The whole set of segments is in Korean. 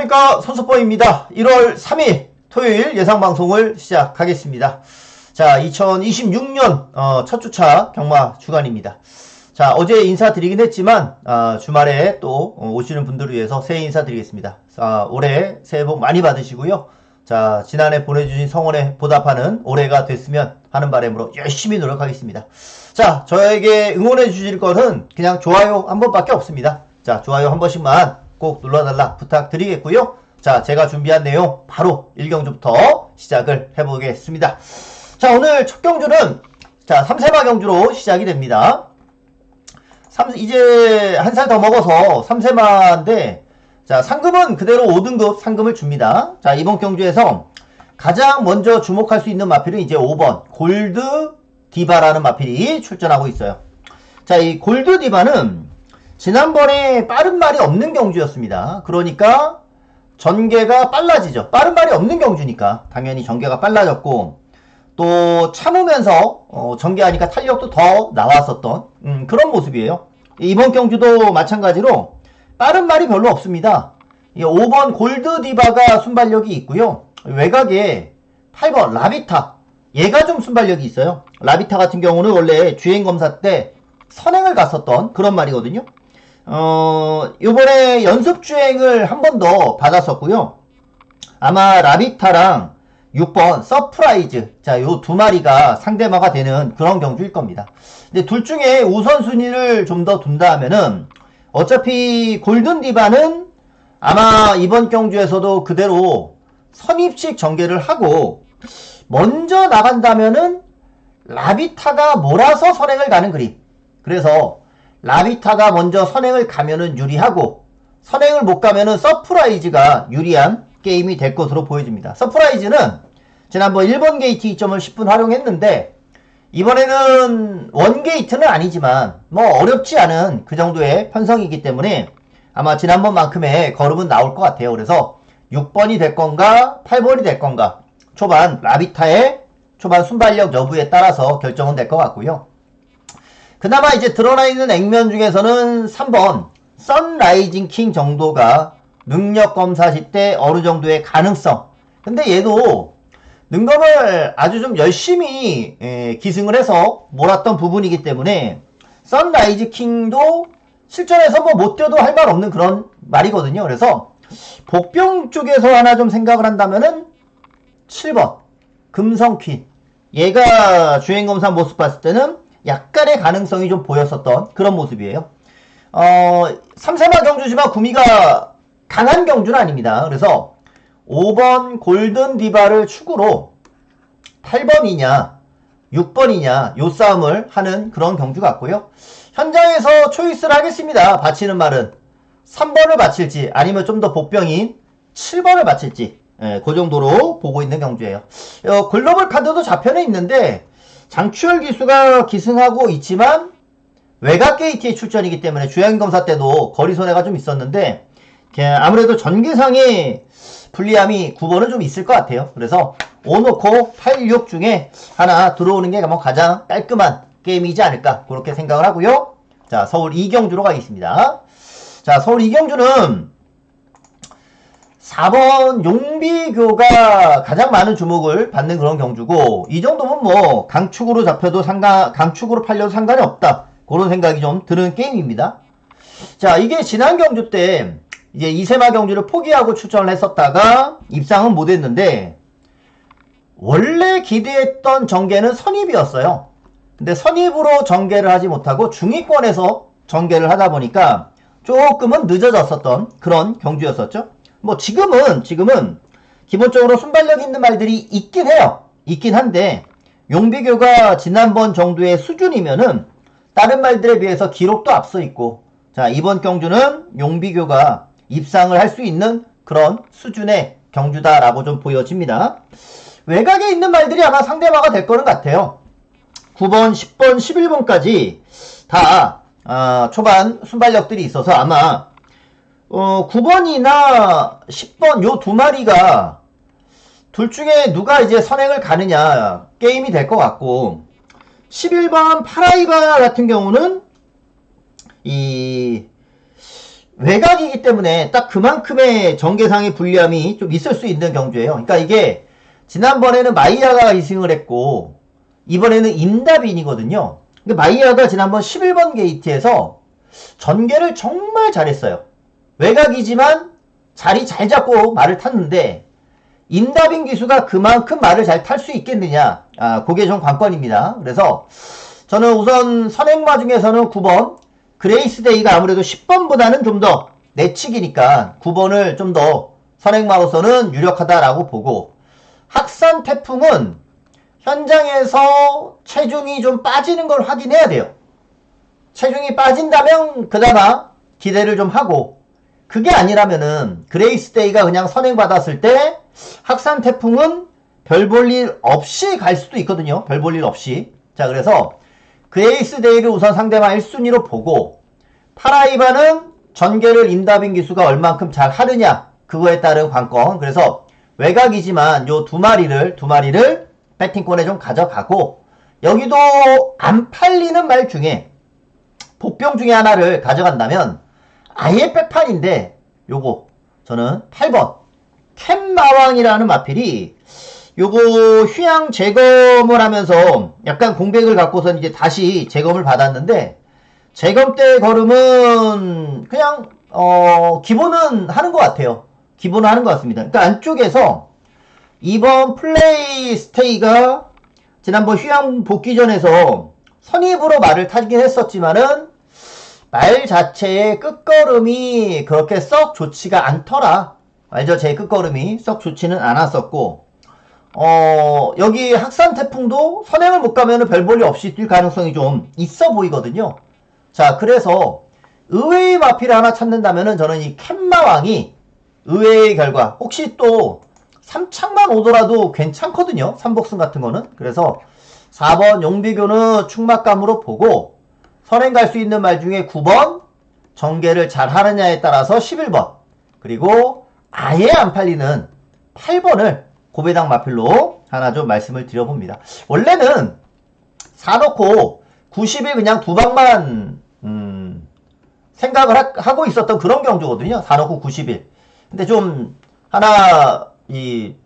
안녕하십니까, 손석범입니다. 1월 3일 토요일 예상방송을 시작하겠습니다. 자, 2026년 첫 주차 경마 주간입니다. 자, 어제 인사드리긴 했지만 주말에 또 오시는 분들을 위해서 새해 인사드리겠습니다. 올해 새해 복 많이 받으시고요. 자, 지난해 보내주신 성원에 보답하는 올해가 됐으면 하는 바람으로 열심히 노력하겠습니다. 자, 저에게 응원해 주실 것은 그냥 좋아요 한 번밖에 없습니다. 자, 좋아요 한 번씩만 꼭 눌러달라 부탁드리겠고요. 자, 제가 준비한 내용 바로 1경주부터 시작을 해보겠습니다. 자, 오늘 첫 경주는 자, 3세마 경주로 시작이 됩니다. 이제 한 살 더 먹어서 3세마인데 자, 상금은 그대로 5등급 상금을 줍니다. 자, 이번 경주에서 가장 먼저 주목할 수 있는 마필은 이제 5번 골드 디바라는 마필이 출전하고 있어요. 자, 이 골드 디바는 지난번에 빠른 말이 없는 경주였습니다. 그러니까 전개가 빨라지죠. 빠른 말이 없는 경주니까 당연히 전개가 빨라졌고 또 참으면서 전개하니까 탄력도 더 나왔었던 그런 모습이에요. 이번 경주도 마찬가지로 빠른 말이 별로 없습니다. 5번 골드 디바가 순발력이 있고요. 외곽에 8번 라비타, 얘가 좀 순발력이 있어요. 라비타 같은 경우는 원래 주행검사 때 선행을 갔었던 그런 말이거든요. 요번에 연습주행을 한 번 더 받았었고요. 아마 라비타랑 6번 서프라이즈, 자, 요 두 마리가 상대마가 되는 그런 경주일 겁니다. 근데 둘 중에 우선순위를 좀 더 둔다 하면은 어차피 골든 디바는 아마 이번 경주에서도 그대로 선입식 전개를 하고 먼저 나간다면은 라비타가 몰아서 선행을 가는 그림. 그래서 라비타가 먼저 선행을 가면은 유리하고 선행을 못 가면은 서프라이즈가 유리한 게임이 될 것으로 보여집니다. 서프라이즈는 지난번 1번 게이트 2점을 10분 활용했는데 이번에는 원게이트는 아니지만 뭐 어렵지 않은 그 정도의 편성이기 때문에 아마 지난번만큼의 걸음은 나올 것 같아요. 그래서 6번이 될 건가 8번이 될 건가 초반 라비타의 초반 순발력 여부에 따라서 결정은 될 것 같고요. 그나마 이제 드러나 있는 액면 중에서는 3번 선라이징 킹 정도가 능력 검사시 때 어느 정도의 가능성. 근데 얘도 능검을 아주 좀 열심히 기승을 해서 몰았던 부분이기 때문에 선라이즈 킹도 실전에서 뭐 못 뛰어도 할 말 없는 그런 말이거든요. 그래서 복병 쪽에서 하나 좀 생각을 한다면은 7번 금성 퀸, 얘가 주행검사 모습 봤을 때는 약간의 가능성이 좀 보였었던 그런 모습이에요. 3세마 경주지만 구미가 강한 경주는 아닙니다. 그래서 5번 골든 디바를 축으로 8번이냐 6번이냐 요 싸움을 하는 그런 경주 같고요. 현장에서 초이스를 하겠습니다. 바치는 말은 3번을 바칠지 아니면 좀 더 복병인 7번을 바칠지 그 정도로 보고 있는 경주예요. 글로벌 카드도 좌편에 있는데 장추열 기수가 기승하고 있지만 외곽 게이트의 출전이기 때문에 주행검사 때도 거리 손해가 좀 있었는데 아무래도 전개상의 불리함이 9번은 좀 있을 것 같아요. 그래서 5 놓고 8, 6 중에 하나 들어오는 게 뭐 가장 깔끔한 게임이지 않을까 그렇게 생각을 하고요. 자, 서울 2경주로 가겠습니다. 자, 서울 2경주는 4번 용비교가 가장 많은 주목을 받는 그런 경주고 이 정도면 뭐 강축으로 잡혀도 강축으로 팔려도 상관이 없다 그런 생각이 좀 드는 게임입니다. 자, 이게 지난 경주 때 이제 2세마 경주를 포기하고 출전을 했었다가 입상은 못했는데 원래 기대했던 전개는 선입이었어요. 근데 선입으로 전개를 하지 못하고 중위권에서 전개를 하다 보니까 조금은 늦어졌었던 그런 경주였었죠. 뭐 지금은 기본적으로 순발력 있는 말들이 있긴 해요. 있긴 한데 용비교가 지난번 정도의 수준이면은 다른 말들에 비해서 기록도 앞서 있고 자, 이번 경주는 용비교가 입상을 할 수 있는 그런 수준의 경주다라고 좀 보여집니다. 외곽에 있는 말들이 아마 상대마가 될 거는 같아요. 9번, 10번, 11번까지 다 초반 순발력들이 있어서 아마 9번이나 10번 요 두 마리가 둘 중에 누가 이제 선행을 가느냐 게임이 될 것 같고 11번 파라이바 같은 경우는 외곽이기 때문에 딱 그만큼의 전개상의 불리함이 좀 있을 수 있는 경주예요. 그러니까 이게 지난번에는 마이야가 2승을 했고 이번에는 임다빈이거든요. 근데 마이야가 지난번 11번 게이트에서 전개를 정말 잘했어요. 외곽이지만 자리 잘 잡고 말을 탔는데 임다빈 기수가 그만큼 말을 잘 탈 수 있겠느냐, 그게 좀 관건입니다. 그래서 저는 우선 선행마 중에서는 9번 그레이스데이가 아무래도 10번보다는 좀 더 내치기니까 9번을 좀 더 선행마로서는 유력하다라고 보고, 학산 태풍은 현장에서 체중이 좀 빠지는 걸 확인해야 돼요. 체중이 빠진다면 그나마 기대를 좀 하고, 그게 아니라면은 그레이스데이가 그냥 선행받았을 때 학산 태풍은 별 볼 일 없이 갈 수도 있거든요. 별 볼 일 없이. 자, 그래서 그레이스데이를 우선 상대방 1순위로 보고, 파라이바는 전개를 임다빈 기수가 얼만큼 잘 하느냐, 그거에 따른 관건. 그래서 외곽이지만 요 두 마리를 배팅권에 좀 가져가고, 여기도 안 팔리는 말 중에 복병 중에 하나를 가져간다면 아예 백판인데, 요거 저는 8번 캔마왕이라는 마필이 요거 휴양 재검을 하면서 약간 공백을 갖고서 이제 다시 재검을 받았는데, 재검 때 걸음은 그냥 기본은 하는 것 같아요. 기본은 하는 것 같습니다. 그러니까 안쪽에서 이번 플레이 스테이가 지난번 휴양 복귀전에서 선입으로 말을 타긴 했었지만은 말 자체의 끝걸음이 그렇게 썩 좋지가 않더라. 알죠? 제 끝걸음이 썩 좋지는 않았었고, 여기 학산 태풍도 선행을 못 가면은 별 볼일 없이 뛸 가능성이 좀 있어 보이거든요. 자, 그래서 의외의 마필을 하나 찾는다면은 저는 이 캔마왕이 의외의 결과, 혹시 또 3창만 오더라도 괜찮거든요. 3복승 같은 거는. 그래서 4번 용비교는 충막감으로 보고, 선행 갈 수 있는 말 중에 9번 전개를 잘 하느냐에 따라서 11번, 그리고 아예 안 팔리는 8번을 고배당 마필로 하나 좀 말씀을 드려봅니다. 원래는 사놓고 90일 그냥 두 방만 생각을 하고 있었던 그런 경주거든요. 사놓고 90일. 근데 좀 하나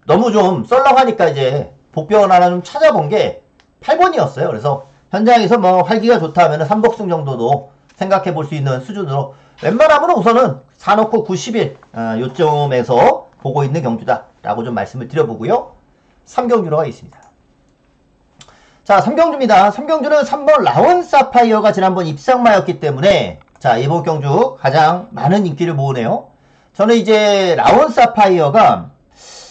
너무 좀 썰렁하니까 이제 복병을 하나 좀 찾아본 게 8번이었어요. 그래서 현장에서 뭐 활기가 좋다 하면 3복승 정도도 생각해 볼 수 있는 수준으로 웬만하면 우선은 사놓고 90일 요점에서 보고 있는 경주다 라고 좀 말씀을 드려보고요. 3경주로 가겠습니다. 자, 3경주입니다. 3경주는 3번 라원 사파이어가 지난번 입상마였기 때문에 자, 이번 경주 가장 많은 인기를 모으네요. 저는 이제 라원 사파이어가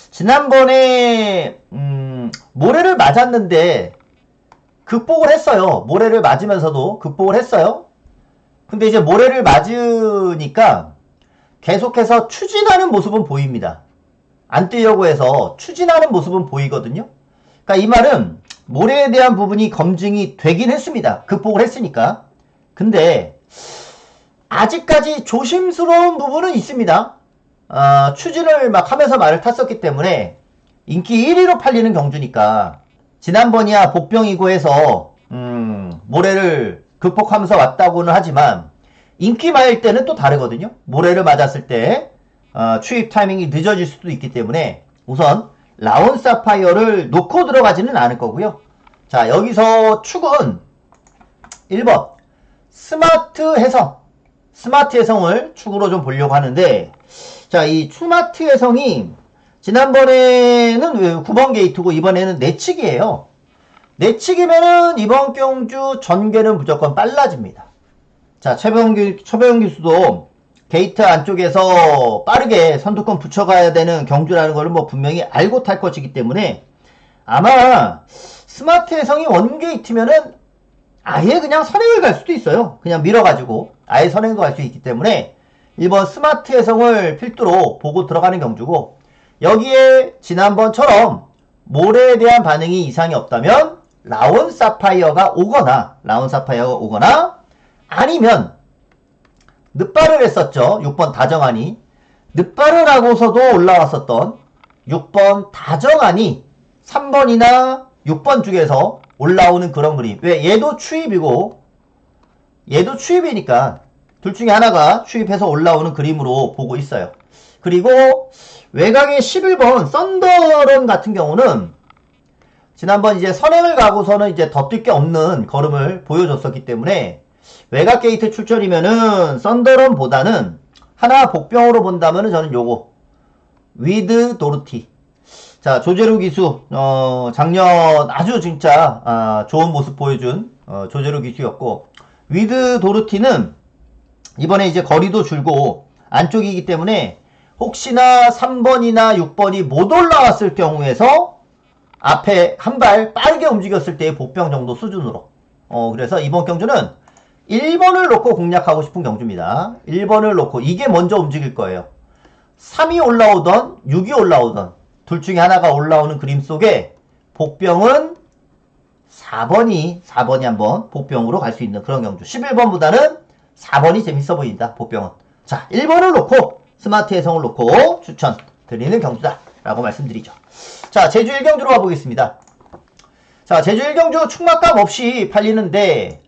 지난번에 모래를 맞았는데 극복을 했어요. 모래를 맞으면서도 극복을 했어요. 근데 이제 모래를 맞으니까 계속해서 추진하는 모습은 보입니다. 안 뛰려고 해서 추진하는 모습은 보이거든요. 그러니까 이 말은 모래에 대한 부분이 검증이 되긴 했습니다. 극복을 했으니까. 근데 아직까지 조심스러운 부분은 있습니다. 추진을 막 하면서 말을 탔었기 때문에 인기 1위로 팔리는 경주니까 지난번이야 복병이고 해서 모래를 극복하면서 왔다고는 하지만 인기마일 때는 또 다르거든요. 모래를 맞았을 때 추입 타이밍이 늦어질 수도 있기 때문에 우선 라온 사파이어를 놓고 들어가지는 않을 거고요. 자, 여기서 축은 1번 스마트 해성, 스마트 해성을 축으로 좀 보려고 하는데, 자, 이 스마트 해성이 지난번에는 9번 게이트고 이번에는 내치기예요. 내치기면은 이번 경주 전개는 무조건 빨라집니다. 자, 최배영 기수도 게이트 안쪽에서 빠르게 선두권 붙여가야 되는 경주라는 걸 뭐 분명히 알고 탈 것이기 때문에 아마 스마트 해성이 원게이트면은 아예 그냥 선행을 갈 수도 있어요. 그냥 밀어가지고 아예 선행도 갈 수 있기 때문에 1번 스마트 해성을 필두로 보고 들어가는 경주고, 여기에 지난번처럼 모래에 대한 반응이 이상이 없다면 라온 사파이어가 오거나 아니면 늑발을 했었죠. 6번 다정하니. 늑발을 하고서도 올라왔었던 6번 다정하니 3번이나 6번 중에서 올라오는 그런 그림. 왜? 얘도 추입이고 얘도 추입이니까 둘 중에 하나가 추입해서 올라오는 그림으로 보고 있어요. 그리고 외곽의 11번 썬더런 같은 경우는 지난번 이제 선행을 가고서는 이제 더 뛸 게 없는 걸음을 보여줬었기 때문에 외곽 게이트 출전이면은 썬더런보다는 하나 복병으로 본다면은 저는 요거 위드 도르티. 자, 조제루 기수 작년 아주 진짜 좋은 모습 보여준 조제루 기수였고, 위드 도르티는 이번에 이제 거리도 줄고 안쪽이기 때문에 혹시나 3번이나 6번이 못 올라왔을 경우에서 앞에 한 발 빠르게 움직였을 때의 복병 정도 수준으로 그래서 이번 경주는 1번을 놓고 공략하고 싶은 경주입니다. 1번을 놓고 이게 먼저 움직일 거예요. 3이 올라오던 6이 올라오던 둘 중에 하나가 올라오는 그림 속에 복병은 4번이 한번 복병으로 갈 수 있는 그런 경주. 11번보다는 4번이 재밌어 보인다. 복병은. 자, 1번을 놓고 스마트 해성을 놓고 추천 드리는 경주다 라고 말씀드리죠. 자, 제주 1경주로 가보겠습니다. 자, 제주 1경주 충막감 없이 팔리는데,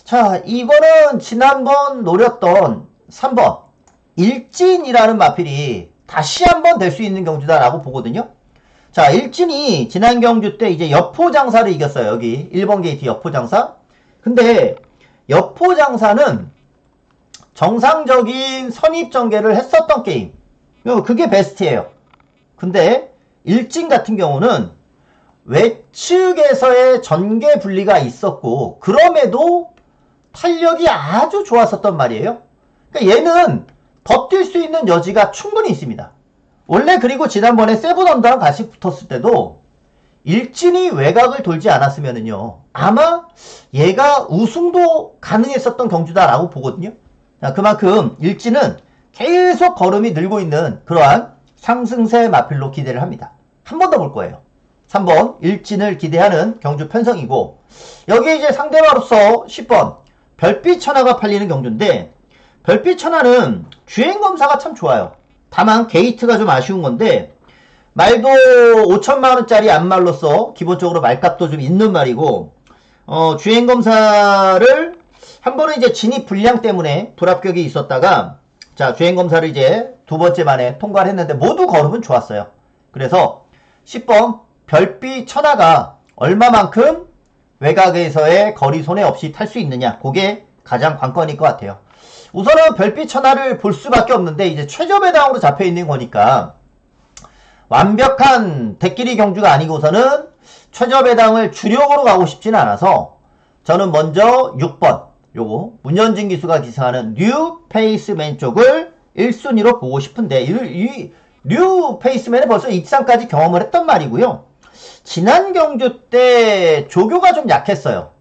자, 이거는 지난번 노렸던 3번 일진이라는 마필이 다시 한번 될 수 있는 경주다라고 보거든요. 자, 일진이 지난 경주 때 이제 여포장사를 이겼어요. 여기 1번 게이트 여포장사. 근데 여포장사는 정상적인 선입전개를 했었던 게임. 그게 베스트예요. 근데 일진 같은 경우는 외측에서의 전개 분리가 있었고 그럼에도 탄력이 아주 좋았었단 말이에요. 그러니까 얘는 더 뛸 수 있는 여지가 충분히 있습니다. 원래 그리고 지난번에 세븐 언더랑 같이 붙었을 때도 일진이 외곽을 돌지 않았으면은요 아마 얘가 우승도 가능했었던 경주다라고 보거든요. 자, 그만큼 일진은 계속 걸음이 늘고 있는 그러한 상승세 마필로 기대를 합니다. 한 번 더 볼 거예요. 3번 일진을 기대하는 경주 편성이고, 여기에 이제 상대마로서 10번 별빛 천하가 팔리는 경주인데, 별빛 천하는 주행검사가 참 좋아요. 다만 게이트가 좀 아쉬운 건데, 말도 5천만원짜리 안말로서 기본적으로 말값도 좀 있는 말이고, 주행검사를 한 번은 이제 진입 불량 때문에 불합격이 있었다가, 자, 주행검사를 이제 두 번째 만에 통과를 했는데 모두 걸음은 좋았어요. 그래서 10번 별빛 천하가 얼마만큼 외곽에서의 거리 손해 없이 탈 수 있느냐, 그게 가장 관건일 것 같아요. 우선은 별빛 천하를 볼 수밖에 없는데 이제 최저배당으로 잡혀 있는 거니까 완벽한 대끼리 경주가 아니고서는 최저배당을 주력으로 가고 싶지는 않아서 저는 먼저 6번 요거 문현진 기수가 기승하는 뉴 페이스맨 쪽을 1순위로 보고 싶은데, 이 뉴 페이스맨은 벌써 입상까지 경험을 했던 말이고요. 지난 경주 때 조교가 좀 약했어요.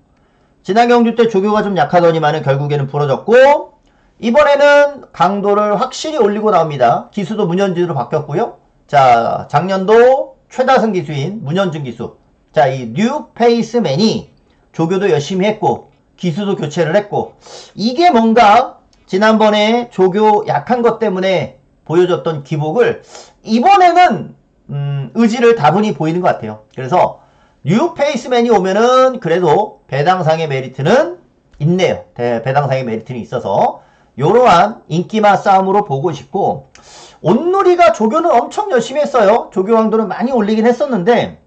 지난 경주 때 조교가 좀 약하더니만은 결국에는 부러졌고, 이번에는 강도를 확실히 올리고 나옵니다. 기수도 문현진으로 바뀌었고요. 자, 작년도 최다승 기수인 문현진 기수. 자, 이 뉴 페이스맨이 조교도 열심히 했고 기수도 교체를 했고, 이게 뭔가 지난번에 조교 약한 것 때문에 보여줬던 기복을 이번에는 의지를 다분히 보이는 것 같아요. 그래서 뉴 페이스맨이 오면은 그래도 배당상의 메리트는 있네요. 배당상의 메리트는 있어서 이러한 인기마 싸움으로 보고 싶고, 온누리가 조교는 엄청 열심히 했어요. 조교 강도는 많이 올리긴 했었는데,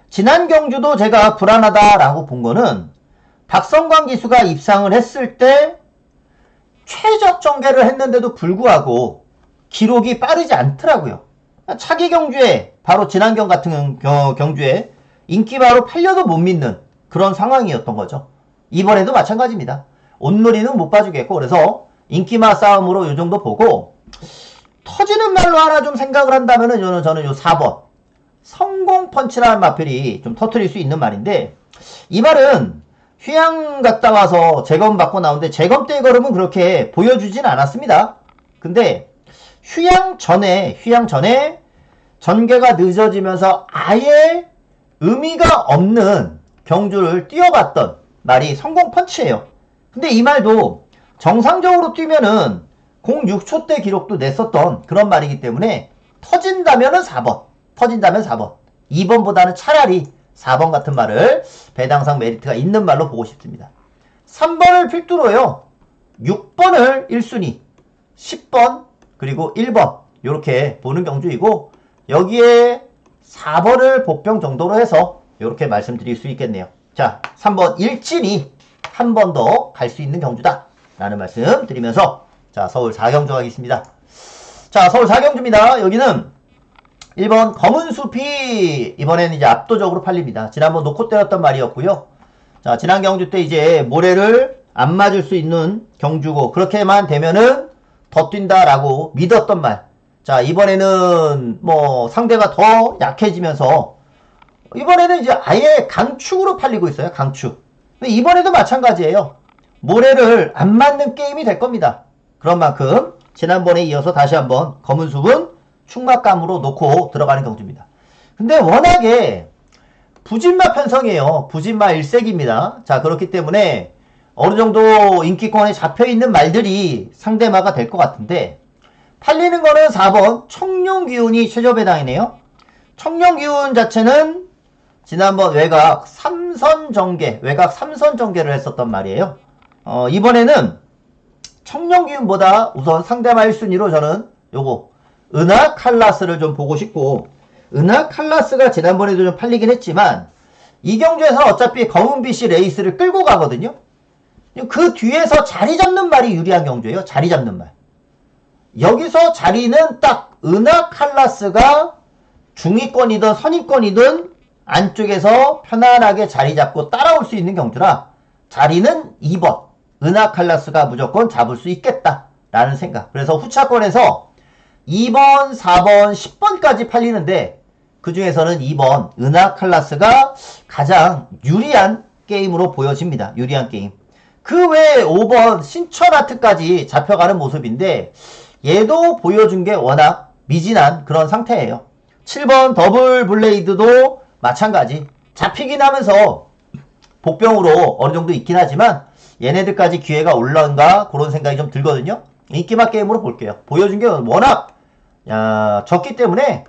지난 경주도 제가 불안하다라고 본 거는 박성광 기수가 입상을 했을 때 최적 전개를 했는데도 불구하고 기록이 빠르지 않더라고요. 차기 경주에, 바로 지난 경 같은 경주에 인기마로 팔려도 못 믿는 그런 상황이었던 거죠. 이번에도 마찬가지입니다. 온누리는 못 봐주겠고, 그래서 인기마 싸움으로 요 정도 보고, 터지는 말로 하나 좀 생각을 한다면은 저는 요 4번 성공 펀치라는 마필이 좀 터트릴 수 있는 말인데, 이 말은 휴양 갔다 와서 재검 받고 나오는데 재검 때 걸음은 그렇게 보여주진 않았습니다. 근데 휴양 전에 전개가 늦어지면서 아예 의미가 없는 경주를 뛰어봤던 말이 성공 펀치예요. 근데 이 말도 정상적으로 뛰면은 06초 때 기록도 냈었던 그런 말이기 때문에 터진다면은 4번. 2번보다는 차라리 4번 같은 말을 배당상 메리트가 있는 말로 보고 싶습니다. 3번을 필두로요. 6번을 1순위, 10번, 그리고 1번 이렇게 보는 경주이고 여기에 4번을 복병 정도로 해서 이렇게 말씀드릴 수 있겠네요. 자, 3번 일진이 한 번 더 갈 수 있는 경주다 라는 말씀 드리면서 자, 서울 4경주 가겠습니다. 자, 서울 4경주입니다. 여기는 1번 검은숲이 이번에는 이제 압도적으로 팔립니다. 지난번 놓고 때렸던 말이었고요. 자, 지난 경주 때 이제 모래를 안 맞을 수 있는 경주고 그렇게만 되면은 더 뛴다라고 믿었던 말. 자, 이번에는 뭐 상대가 더 약해지면서 이번에는 이제 아예 강축으로 팔리고 있어요. 강축. 근데 이번에도 마찬가지예요. 모래를 안 맞는 게임이 될 겁니다. 그런 만큼 지난번에 이어서 다시 한번 검은숲은 충막감으로 놓고 들어가는 경주입니다. 근데 워낙에 부진마 편성이에요. 부진마 일색입니다. 자, 그렇기 때문에 어느 정도 인기권에 잡혀있는 말들이 상대마가 될 것 같은데 팔리는 거는 4번 청룡기운이 최저배당이네요. 청룡기운 자체는 지난번 외곽 3선 전개, 외곽 3선 전개를 했었단 말이에요. 이번에는 청룡기운보다 우선 상대마 1순위로 저는 요거 은하칼라스를 좀 보고 싶고 은하칼라스가 지난번에도 좀 팔리긴 했지만 이 경주에서 어차피 검은빛이 레이스를 끌고 가거든요. 그 뒤에서 자리 잡는 말이 유리한 경주예요. 자리 잡는 말. 여기서 자리는 딱 은하칼라스가 중위권이든 선위권이든 안쪽에서 편안하게 자리 잡고 따라올 수 있는 경주라 자리는 2번 은하칼라스가 무조건 잡을 수 있겠다라는 생각. 그래서 후차권에서 2번, 4번, 10번까지 팔리는데 그 중에서는 2번 은하칼라스가 가장 유리한 게임으로 보여집니다. 유리한 게임. 그 외에 5번 신천하트까지 잡혀가는 모습인데 얘도 보여준 게 워낙 미진한 그런 상태예요. 7번 더블 블레이드도 마찬가지. 잡히긴 하면서 복병으로 어느 정도 있긴 하지만 얘네들까지 기회가 올라온가 그런 생각이 좀 들거든요. 인기맛 게임으로 볼게요. 보여준 게 워낙 적기 때문에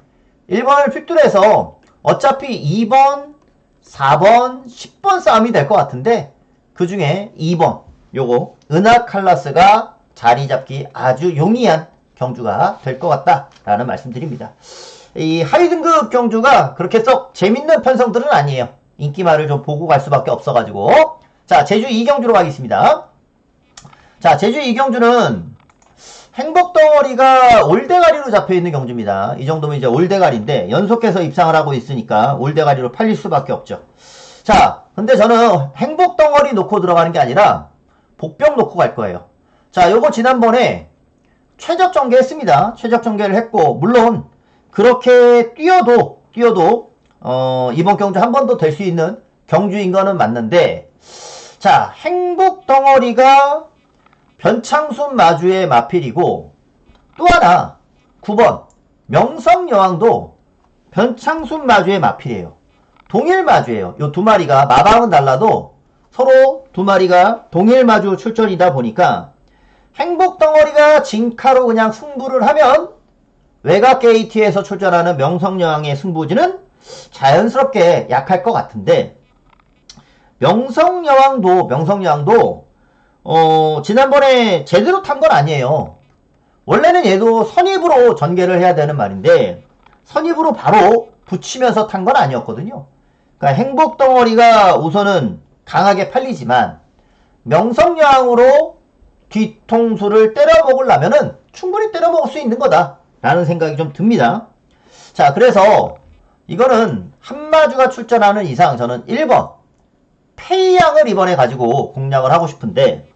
1번을 픽tur해서 어차피 2번, 4번, 10번 싸움이 될 것 같은데 그 중에 2번 요거 은하칼라스가 자리 잡기 아주 용이한 경주가 될 것 같다라는 말씀드립니다. 이 하위 등급 경주가 그렇게 썩 재밌는 편성들은 아니에요. 인기말을 좀 보고 갈 수밖에 없어가지고 자, 제주 2경주로 가겠습니다. 자, 제주 2경주는 행복덩어리가 올대가리로 잡혀있는 경주입니다. 이 정도면 이제 올대가리인데 연속해서 입상을 하고 있으니까 올대가리로 팔릴 수밖에 없죠. 자, 근데 저는 행복덩어리 놓고 들어가는 게 아니라 복병 놓고 갈 거예요. 자, 요거 지난번에 최적 전개 했습니다. 최적 전개를 했고 물론 그렇게 뛰어도 이번 경주 한 번 더 될 수 있는 경주인 거는 맞는데 자, 행복덩어리가 변창순 마주의 마필이고 또 하나 9번 명성여왕도 변창순 마주의 마필이에요. 동일 마주예요. 요 두 마리가 마방은 달라도 서로 두 마리가 동일 마주 출전이다 보니까 행복덩어리가 진카로 그냥 승부를 하면 외곽 게이트에서 출전하는 명성여왕의 승부지는 자연스럽게 약할 것 같은데 명성여왕도 지난번에 제대로 탄 건 아니에요. 원래는 얘도 선입으로 전개를 해야 되는 말인데 선입으로 바로 붙이면서 탄 건 아니었거든요. 그러니까 행복덩어리가 우선은 강하게 팔리지만 명성여왕으로 뒤통수를 때려 먹으려면은 충분히 때려 먹을 수 있는 거다 라는 생각이 좀 듭니다. 자, 그래서 이거는 한마주가 출전하는 이상 저는 1번 페이양을 이번에 가지고 공략을 하고 싶은데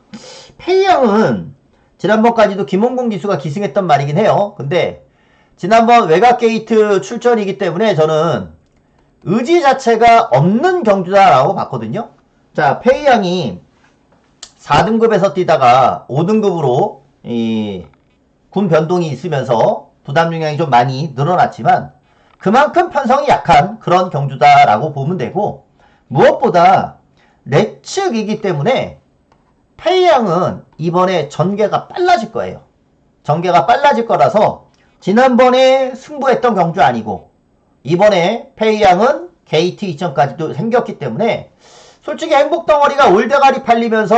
페이양은 지난번까지도 김홍공 기수가 기승했던 말이긴 해요. 근데 지난번 외곽 게이트 출전이기 때문에 저는 의지 자체가 없는 경주다라고 봤거든요. 자, 페이양이 4등급에서 뛰다가 5등급으로 군 변동이 있으면서 부담 용량이 좀 많이 늘어났지만 그만큼 편성이 약한 그런 경주다라고 보면 되고 무엇보다 레측이기 때문에 페이양은 이번에 전개가 빨라질 거예요. 전개가 빨라질 거라서 지난번에 승부했던 경주 아니고 이번에 페이양은 게이트 이전까지도 생겼기 때문에 솔직히 행복덩어리가 올대가리 팔리면서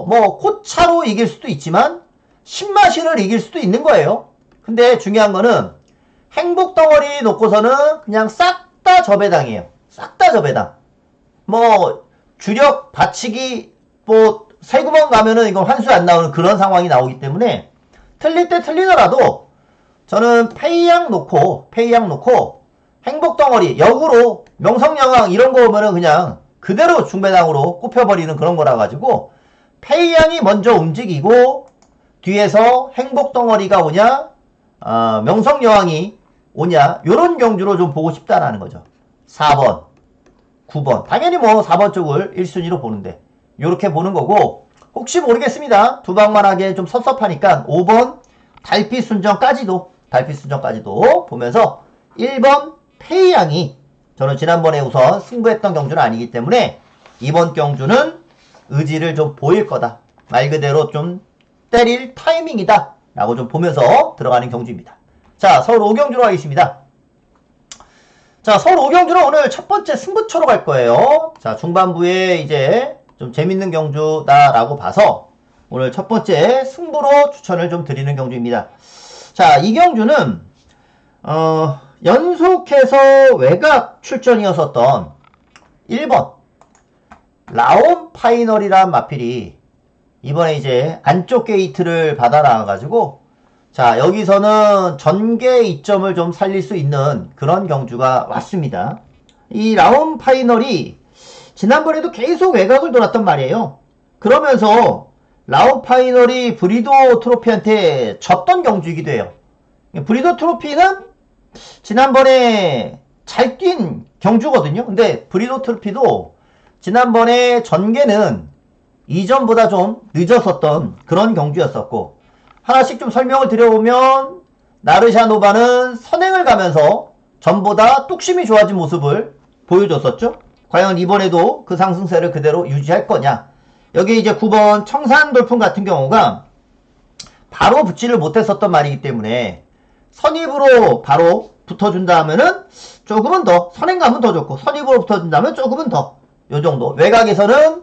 뭐 코차로 이길 수도 있지만 신마신을 이길 수도 있는 거예요. 근데 중요한 거는 행복덩어리 놓고서는 그냥 싹 다 저배당이에요. 싹 다 저배당. 뭐 주력 받치기 뭐 세 구멍 가면은 이건 환수 안 나오는 그런 상황이 나오기 때문에 틀릴 때 틀리더라도 저는 페이양 놓고 행복덩어리 역으로 명성여왕 이런 거 오면은 그냥 그대로 중배당으로 꼽혀버리는 그런 거라 가지고 페이양이 먼저 움직이고 뒤에서 행복덩어리가 오냐 명성여왕이 오냐 요런 경주로 좀 보고 싶다라는 거죠. 4번 9번 당연히 뭐 4번 쪽을 1순위로 보는데 요렇게 보는 거고 혹시 모르겠습니다. 두 방만 하기엔 좀 섭섭하니까 5번 달빛순정까지도 보면서 1번 페이양이 저는 지난번에 우선 승부했던 경주는 아니기 때문에 이번 경주는 의지를 좀 보일 거다. 말 그대로 좀 때릴 타이밍이다 라고 좀 보면서 들어가는 경주입니다. 자, 서울 5경주로 가겠습니다. 자, 서울 5경주는 오늘 첫 번째 승부처로 갈 거예요. 자, 중반부에 이제 좀 재밌는 경주다라고 봐서 오늘 첫 번째 승부로 추천을 좀 드리는 경주입니다. 자, 이 경주는 연속해서 외곽 출전이었었던 1번 라온 파이널이란 마필이 이번에 이제 안쪽 게이트를 받아 나와가지고 자, 여기서는 전개 이점을 좀 살릴 수 있는 그런 경주가 왔습니다. 이 라온 파이널이 지난번에도 계속 외곽을 돌았단 말이에요. 그러면서 라온 파이널이 브리도 트로피한테 졌던 경주이기도 해요. 브리도 트로피는 지난번에 잘 뛴 경주거든요. 근데 브리도 트로피도 지난번에 전개는 이전보다 좀 늦었었던 그런 경주였었고 하나씩 좀 설명을 드려보면 나르샤노바는 선행을 가면서 전보다 뚝심이 좋아진 모습을 보여줬었죠. 과연 이번에도 그 상승세를 그대로 유지할 거냐. 여기 이제 9번 청산돌풍 같은 경우가 바로 붙지를 못했었던 말이기 때문에 선입으로 바로 붙어준다 하면은 조금은 더 선행 가면 더 좋고 선입으로 붙어준다면 조금은 더 요 정도. 외곽에서는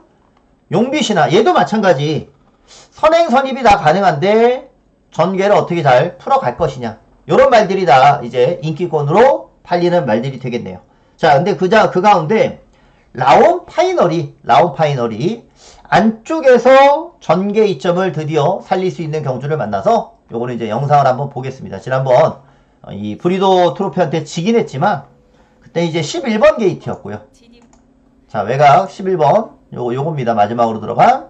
용빛이나 얘도 마찬가지 선행 선입이 다 가능한데 전개를 어떻게 잘 풀어갈 것이냐 요런 말들이 다 이제 인기권으로 팔리는 말들이 되겠네요. 자, 근데 그 가운데 라온 파이널이 안쪽에서 전개 이점을 드디어 살릴 수 있는 경주를 만나서 요거는 이제 영상을 한번 보겠습니다. 지난번 이 브리도 트로피한테 지긴 했지만 그때 이제 11번 게이트였고요. 자, 외곽 11번 요겁니다. 마지막으로 들어간.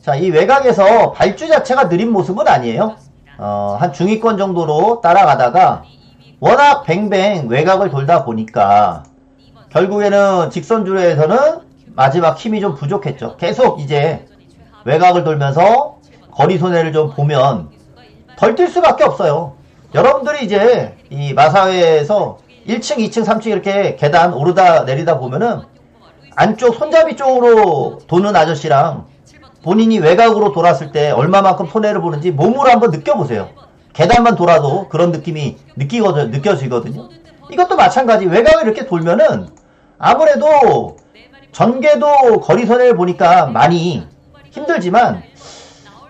자, 이 외곽에서 발주 자체가 느린 모습은 아니에요. 한 중위권 정도로 따라가다가 워낙 뱅뱅 외곽을 돌다 보니까 결국에는 직선주로에서는 마지막 힘이 좀 부족했죠. 계속 이제 외곽을 돌면서 거리 손해를 좀 보면 덜 뛸 수밖에 없어요. 여러분들이 이제 이 마사회에서 1층, 2층, 3층 이렇게 계단 오르다 내리다 보면은 안쪽 손잡이 쪽으로 도는 아저씨랑 본인이 외곽으로 돌았을 때 얼마만큼 손해를 보는지 몸으로 한번 느껴보세요. 계단만 돌아도 그런 느낌이 느껴지거든요. 이것도 마찬가지. 외곽을 이렇게 돌면은 아무래도 전개도 거리 손해를 보니까 많이 힘들지만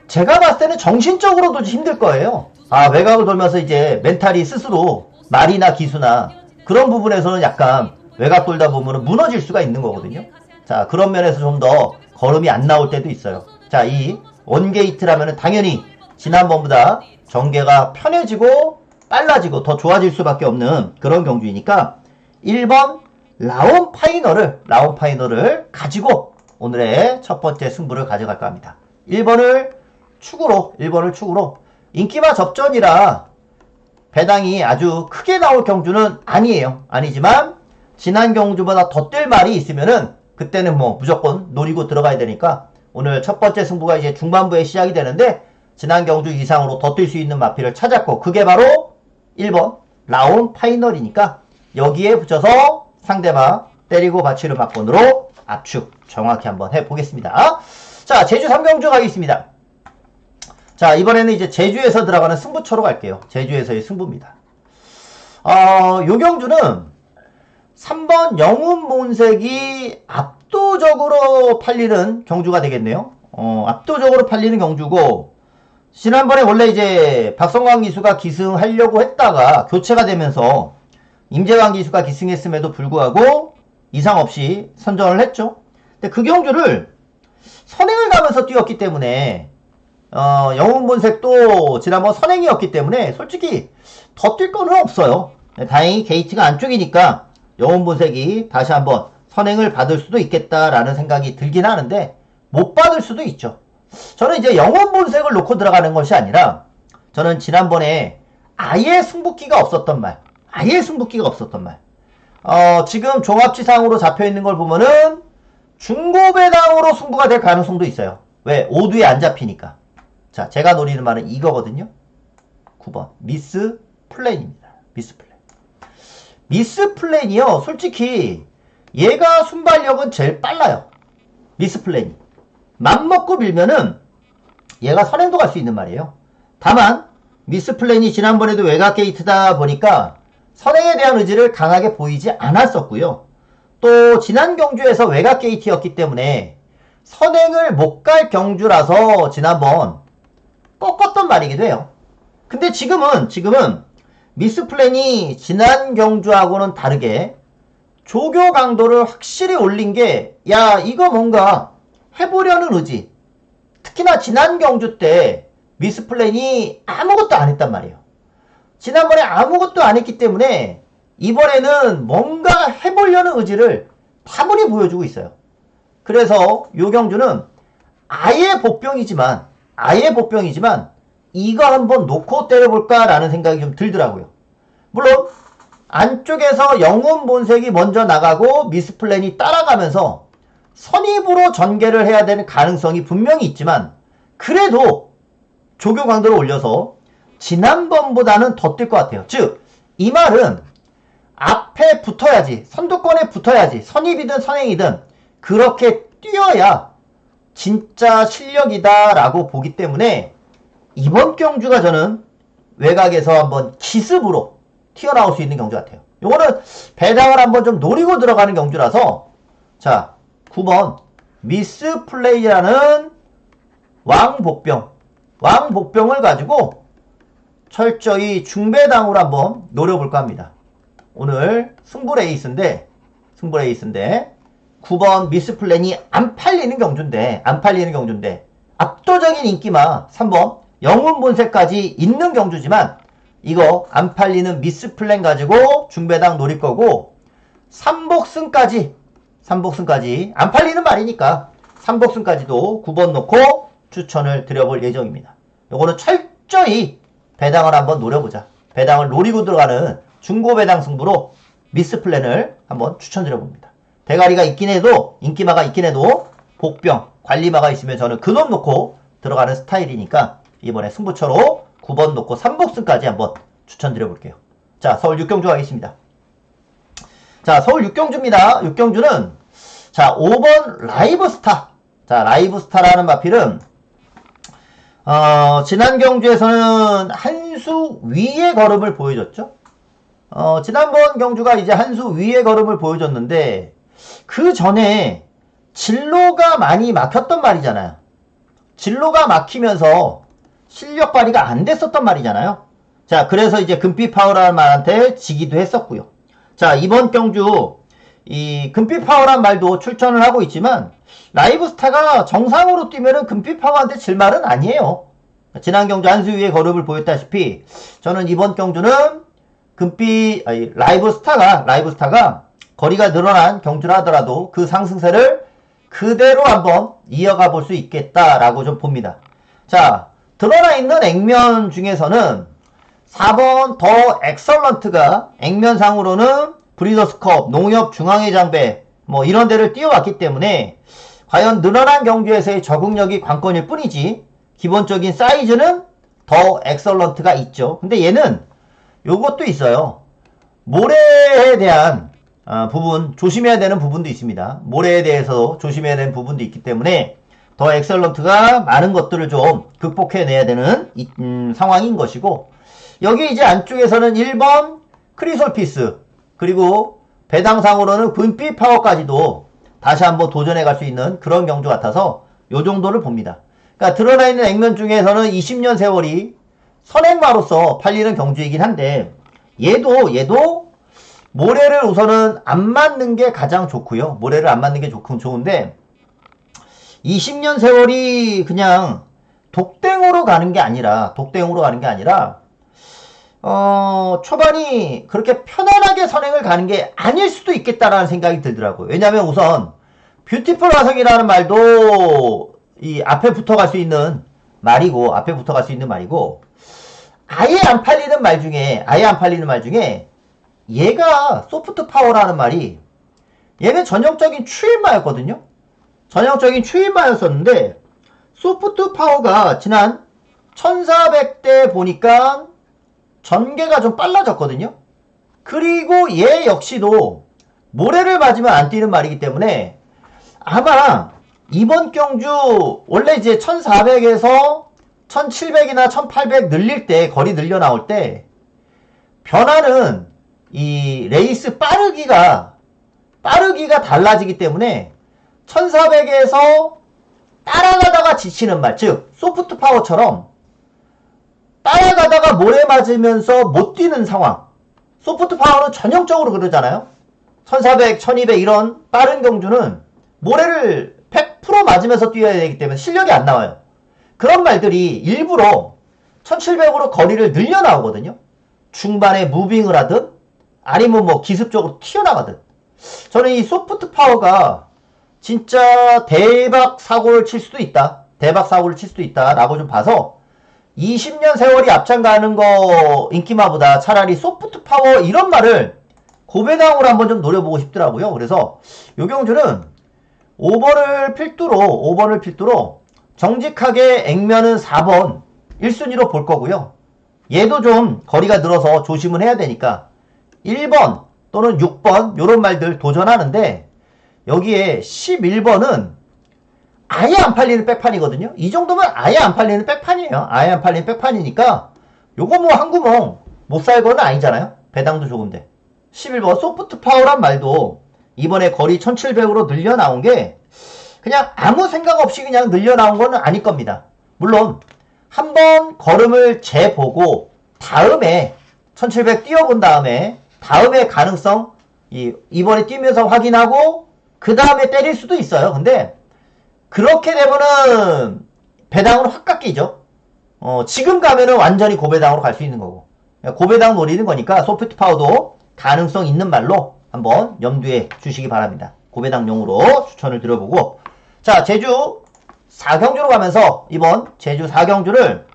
제가 봤을 때는 정신적으로도 힘들 거예요. 아, 외곽을 돌면서 이제 멘탈이 스스로 말이나 기수나 그런 부분에서는 약간 외곽 돌다 보면 무너질 수가 있는 거거든요. 자, 그런 면에서 좀 더 걸음이 안 나올 때도 있어요. 자, 이 원게이트라면 당연히 지난번보다 전개가 편해지고 빨라지고 더 좋아질 수밖에 없는 그런 경주이니까 1번 라온 파이널을 가지고 오늘의 첫 번째 승부를 가져갈까 합니다. 1번을 축으로 인기마 접전이라 배당이 아주 크게 나올 경주는 아니지만 지난 경주보다 더 뛸 말이 있으면은 그때는 뭐 무조건 노리고 들어가야 되니까 오늘 첫 번째 승부가 이제 중반부에 시작이 되는데 지난 경주 이상으로 더 뛸 수 있는 마필을 찾았고 그게 바로 1번 라온 파이널이니까 여기에 붙여서 상대방 때리고 받치는 막권으로 압축 정확히 한번 해보겠습니다. 자, 제주 3경주 가겠습니다. 자, 이번에는 이제 제주에서 들어가는 승부처로 갈게요. 제주에서의 승부입니다. 요 경주는 3번 영웅본색이 압도적으로 팔리는 경주가 되겠네요. 압도적으로 팔리는 경주고, 지난번에 원래 이제 박성광 기수가 기승하려고 했다가 교체가 되면서 임재광 기수가 기승했음에도 불구하고 이상 없이 선전을 했죠. 근데 그 경주를 선행을 가면서 뛰었기 때문에 영웅본색도 지난번 선행이었기 때문에 솔직히 더 뛸 거는 없어요. 다행히 게이트가 안쪽이니까 영웅본색이 다시 한번 선행을 받을 수도 있겠다라는 생각이 들긴 하는데 못 받을 수도 있죠. 저는 이제 영웅본색을 놓고 들어가는 것이 아니라 저는 지난번에 아예 승부기가 없었던 말, 지금 종합치상으로 잡혀있는 걸 보면은 중고배당으로 승부가 될 가능성도 있어요. 왜? 5두에 안 잡히니까. 자, 제가 노리는 말은 이거거든요. 9번 미스 플랜입니다. 미스 플랜이요. 솔직히 얘가 순발력은 제일 빨라요. 미스 플랜이. 맘먹고 밀면은 얘가 선행도 갈 수 있는 말이에요. 다만 미스 플랜이 지난번에도 외곽 게이트다 보니까 선행에 대한 의지를 강하게 보이지 않았었고요. 또 지난 경주에서 외곽 게이트였기 때문에 선행을 못 갈 경주라서 지난번 꺾었던 말이기도 해요. 근데 지금은 미스 플랜이 지난 경주하고는 다르게 조교 강도를 확실히 올린 게, 야, 이거 뭔가 해보려는 의지. 특히나 지난 경주 때 미스 플랜이 아무것도 안 했단 말이에요. 지난번에 아무것도 안 했기 때문에 이번에는 뭔가 해보려는 의지를 다분히 보여주고 있어요. 그래서 요 경주는 아예 복병이지만 이거 한번 놓고 때려볼까라는 생각이 좀 들더라고요. 물론 안쪽에서 영웅본색이 먼저 나가고 미스플랜이 따라가면서 선입으로 전개를 해야 되는 가능성이 분명히 있지만 그래도 조교 강도를 올려서 지난번보다는 더 뛸 것 같아요. 즉, 이 말은 앞에 붙어야지, 선두권에 붙어야지, 선입이든 선행이든 그렇게 뛰어야 진짜 실력이다 라고 보기 때문에 이번 경주가 저는 외곽에서 한번 기습으로 튀어나올 수 있는 경주 같아요. 요거는 배당을 한번 좀 노리고 들어가는 경주라서, 자, 9번 미스 플레이라는 왕복병을 가지고 철저히 중배당으로 한번 노려볼까 합니다. 오늘 승부레이스인데 9번 미스플랜이 안 팔리는 경주인데 압도적인 인기만 3번 영웅본색까지 있는 경주지만 이거 안 팔리는 미스플랜 가지고 중배당 노릴 거고 3복승까지 안 팔리는 말이니까 3복승까지도 9번 놓고 추천을 드려볼 예정입니다. 요거는 철저히 배당을 한번 노려보자. 배당을 노리고 들어가는 중고배당 승부로 미스플랜을 한번 추천드려봅니다. 대가리가 있긴 해도, 인기마가 있긴 해도 복병, 관리마가 있으면 저는 그 놈 놓고 들어가는 스타일이니까 이번에 승부처로 9번 놓고 3복승까지 한번 추천드려볼게요. 자, 서울 6경주 가겠습니다. 자, 서울 6경주입니다. 6경주는 자, 5번 라이브스타. 자, 라이브스타라는 마필은 지난 경주에서는 한 수 위의 걸음을 보여줬죠. 지난번 경주가 이제 한 수 위의 걸음을 보여줬는데 그 전에 진로가 많이 막혔던 말이잖아요. 진로가 막히면서 실력 발휘가 안 됐었던 말이잖아요. 자, 그래서 이제 금빛 파워라는 말한테 지기도 했었고요. 자, 이번 경주 이 금빛 파워란 말도 출전을 하고 있지만 라이브스타가 정상으로 뛰면은 금빛 파워한테 질 말은 아니에요. 지난 경주 한 수 위의 걸음을 보였다시피 저는 이번 경주는 라이브스타가 거리가 늘어난 경주를 하더라도 그 상승세를 그대로 한번 이어가 볼 수 있겠다라고 좀 봅니다. 자, 드러나 있는 액면 중에서는 4번 더 엑설런트가 액면상으로는 브리더스컵, 농협 중앙회 장배 뭐 이런 데를 띄워왔기 때문에 과연 늘어난 경주에서의 적응력이 관건일 뿐이지 기본적인 사이즈는 더 엑설런트가 있죠. 근데 얘는 요것도 있어요. 모래에 대한 부분 조심해야 되는 부분도 있습니다. 모래에 대해서 조심해야 되는 부분도 있기 때문에 더 엑설런트가 많은 것들을 좀 극복해내야 되는 상황인 것이고, 여기 이제 안쪽에서는 1번 크리솔피스 그리고 배당상으로는 분피 파워까지도 다시 한번 도전해 갈 수 있는 그런 경주 같아서 요 정도를 봅니다. 그러니까 드러나 있는 액면 중에서는 20년 세월이 선행마로서 팔리는 경주이긴 한데 얘도 모래를 우선은 안 맞는 게 가장 좋고요. 모래를 안 맞는 게 좋은데 20년 세월이 그냥 독땡으로 가는 게 아니라 초반이 그렇게 편안하게 선행을 가는 게 아닐 수도 있겠다라는 생각이 들더라고요. 왜냐면 우선 뷰티풀 화성이라는 말도 이 앞에 붙어갈 수 있는 말이고 아예 안 팔리는 말 중에 얘가 소프트 파워라는 말이 얘는 전형적인 추임마였거든요. 소프트 파워가 지난 1400대 보니까 전개가 좀 빨라졌거든요. 그리고 얘 역시도 모래를 맞으면 안 뛰는 말이기 때문에 아마 이번 경주 원래 이제 1400에서 1700이나 1800 늘릴 때 거리 늘려 나올 때 변화는 이 레이스 빠르기가 달라지기 때문에 1400에서 따라가다가 지치는 말, 즉 소프트 파워처럼 따라가다가 모래 맞으면서 못 뛰는 상황. 소프트 파워는 전형적으로 그러잖아요. 1400, 1200 이런 빠른 경주는 모래를 100% 맞으면서 뛰어야 되기 때문에 실력이 안 나와요. 그런 말들이 일부러 1700으로 거리를 늘려 나오거든요. 중반에 무빙을 하든 아니면 뭐 기습적으로 튀어나가든. 저는 이 소프트 파워가 진짜 대박 사고를 칠 수도 있다 라고 좀 봐서 20년 세월이 앞장 가는 거 인기마보다 차라리 소프트 파워 이런 말을 고배당으로 한번 좀 노려보고 싶더라고요. 그래서 요 경주는 5번을 필두로 정직하게 액면은 4번 1순위로 볼 거고요. 얘도 좀 거리가 늘어서 조심을 해야 되니까 1번 또는 6번 요런 말들 도전하는데 여기에 11번은 아예 안 팔리는 백판이거든요. 이 정도면 아예 안 팔리는 백판이에요. 아예 안 팔리는 백판이니까 요거 뭐 한 구멍 못 살 거는 아니잖아요. 배당도 좋은데 11번 소프트 파워란 말도 이번에 거리 1700으로 늘려 나온 게 그냥 아무 생각 없이 그냥 늘려 나온 거는 아닐 겁니다. 물론 한번 걸음을 재보고 다음에 1700 뛰어본 다음에 가능성 이번에 뛰면서 확인하고 그 다음에 때릴 수도 있어요. 근데 그렇게 되면은 배당으로 확 깎이죠. 지금 가면은 완전히 고배당으로 갈 수 있는 거고 고배당 노리는 거니까 소프트 파워도 가능성 있는 말로 한번 염두에 주시기 바랍니다. 고배당용으로 추천을 드려보고 자 제주 4경주로 가면서 이번 제주 4경주를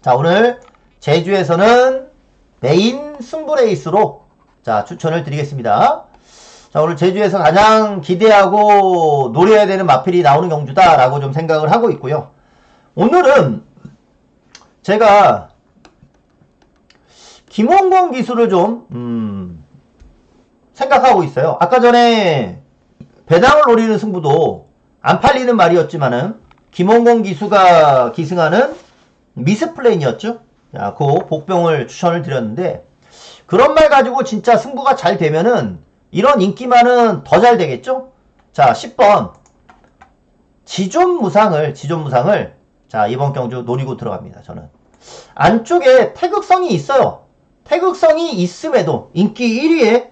자 오늘 제주에서는 메인 승부 레이스로 자 추천을 드리겠습니다. 자 오늘 제주에서 가장 기대하고 노려야 되는 마필이 나오는 경주다 라고 좀 생각을 하고 있고요. 오늘은 제가 김홍건 기수를 좀 생각하고 있어요. 아까 전에 배당을 노리는 승부도 안 팔리는 말이었지만은 김홍건 기수가 기승하는 미스플레인이었죠. 자, 그 복병을 추천을 드렸는데 그런 말 가지고 진짜 승부가 잘 되면은 이런 인기만은 더 잘 되겠죠? 자, 10번 지존 무상을 자, 이번 경주 노리고 들어갑니다. 저는 안쪽에 태극성이 있어요. 태극성이 있음에도 인기 1위에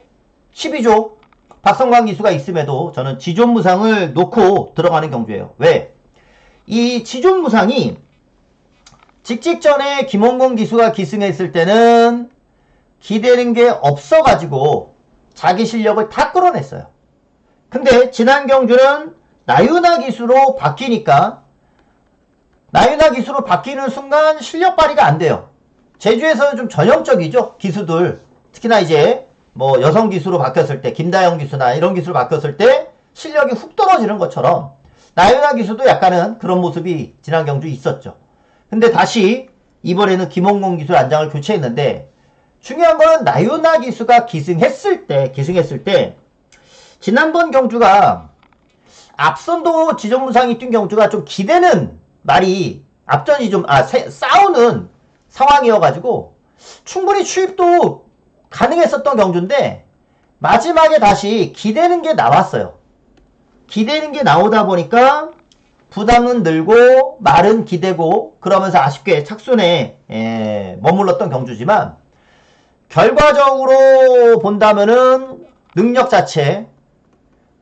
12조 박성광 기수가 있음에도 저는 지존 무상을 놓고 들어가는 경주예요. 왜? 이 지존 무상이 직전에 김홍건 기수가 기승했을 때는 기대는 게 없어가지고 자기 실력을 다 끌어냈어요. 근데 지난 경주는 나유나 기수로 바뀌니까 나유나 기수로 바뀌는 순간 실력 발휘가 안 돼요. 제주에서는 좀 전형적이죠. 기수들 특히나 이제 뭐 여성 기수로 바뀌었을 때 김다영 기수나 이런 기수로 바뀌었을 때 실력이 훅 떨어지는 것처럼 나유나 기수도 약간은 그런 모습이 지난 경주 있었죠. 근데 다시 이번에는 김홍건 기수 안장을 교체했는데 중요한 건 나유나 기수가 기승했을 때 지난번 경주가 앞선도 지존무상이 뛴 경주가 좀 기대는 말이 앞전이 좀 싸우는 상황이어가지고 충분히 추입도 가능했었던 경주인데 마지막에 다시 기대는 게 나왔어요. 기대는 게 나오다 보니까 부담은 늘고 말은 기대고 그러면서 아쉽게 착순에 머물렀던 경주지만 결과적으로 본다면은 능력 자체,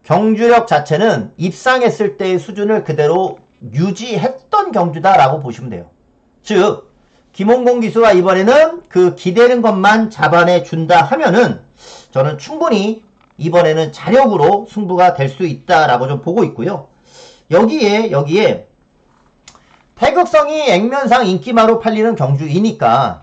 경주력 자체는 입상했을 때의 수준을 그대로 유지했던 경주다라고 보시면 돼요. 즉 김홍곤 기수가 이번에는 그 기대는 것만 잡아내 준다 하면은 저는 충분히 이번에는 자력으로 승부가 될 수 있다라고 좀 보고 있고요. 여기에 태극성이 액면상 인기마로 팔리는 경주이니까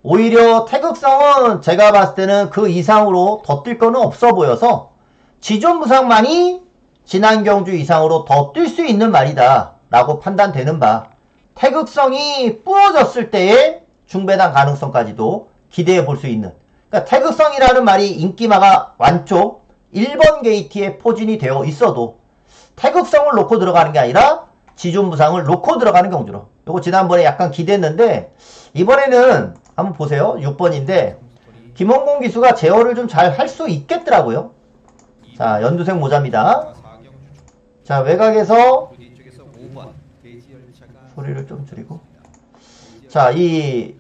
오히려 태극성은 제가 봤을 때는 그 이상으로 더 뛸 거는 없어 보여서 지존무상만이 지난 경주 이상으로 더 뛸 수 있는 말이다 라고 판단되는 바 태극성이 부러졌을 때의 중배당 가능성까지도 기대해 볼 수 있는, 그러니까 태극성이라는 말이 인기마가 완초 1번 게이트에 포진이 되어 있어도 태극성을 놓고 들어가는 게 아니라 지존무상을 놓고 들어가는 경주로, 요거 지난번에 약간 기대했는데 이번에는 한번 보세요. 6번인데 김홍곤 기수가 제어를 좀 잘 할 수 있겠더라고요. 자, 연두색 모자입니다. 자, 외곽에서 소리를 좀 줄이고, 자, 힘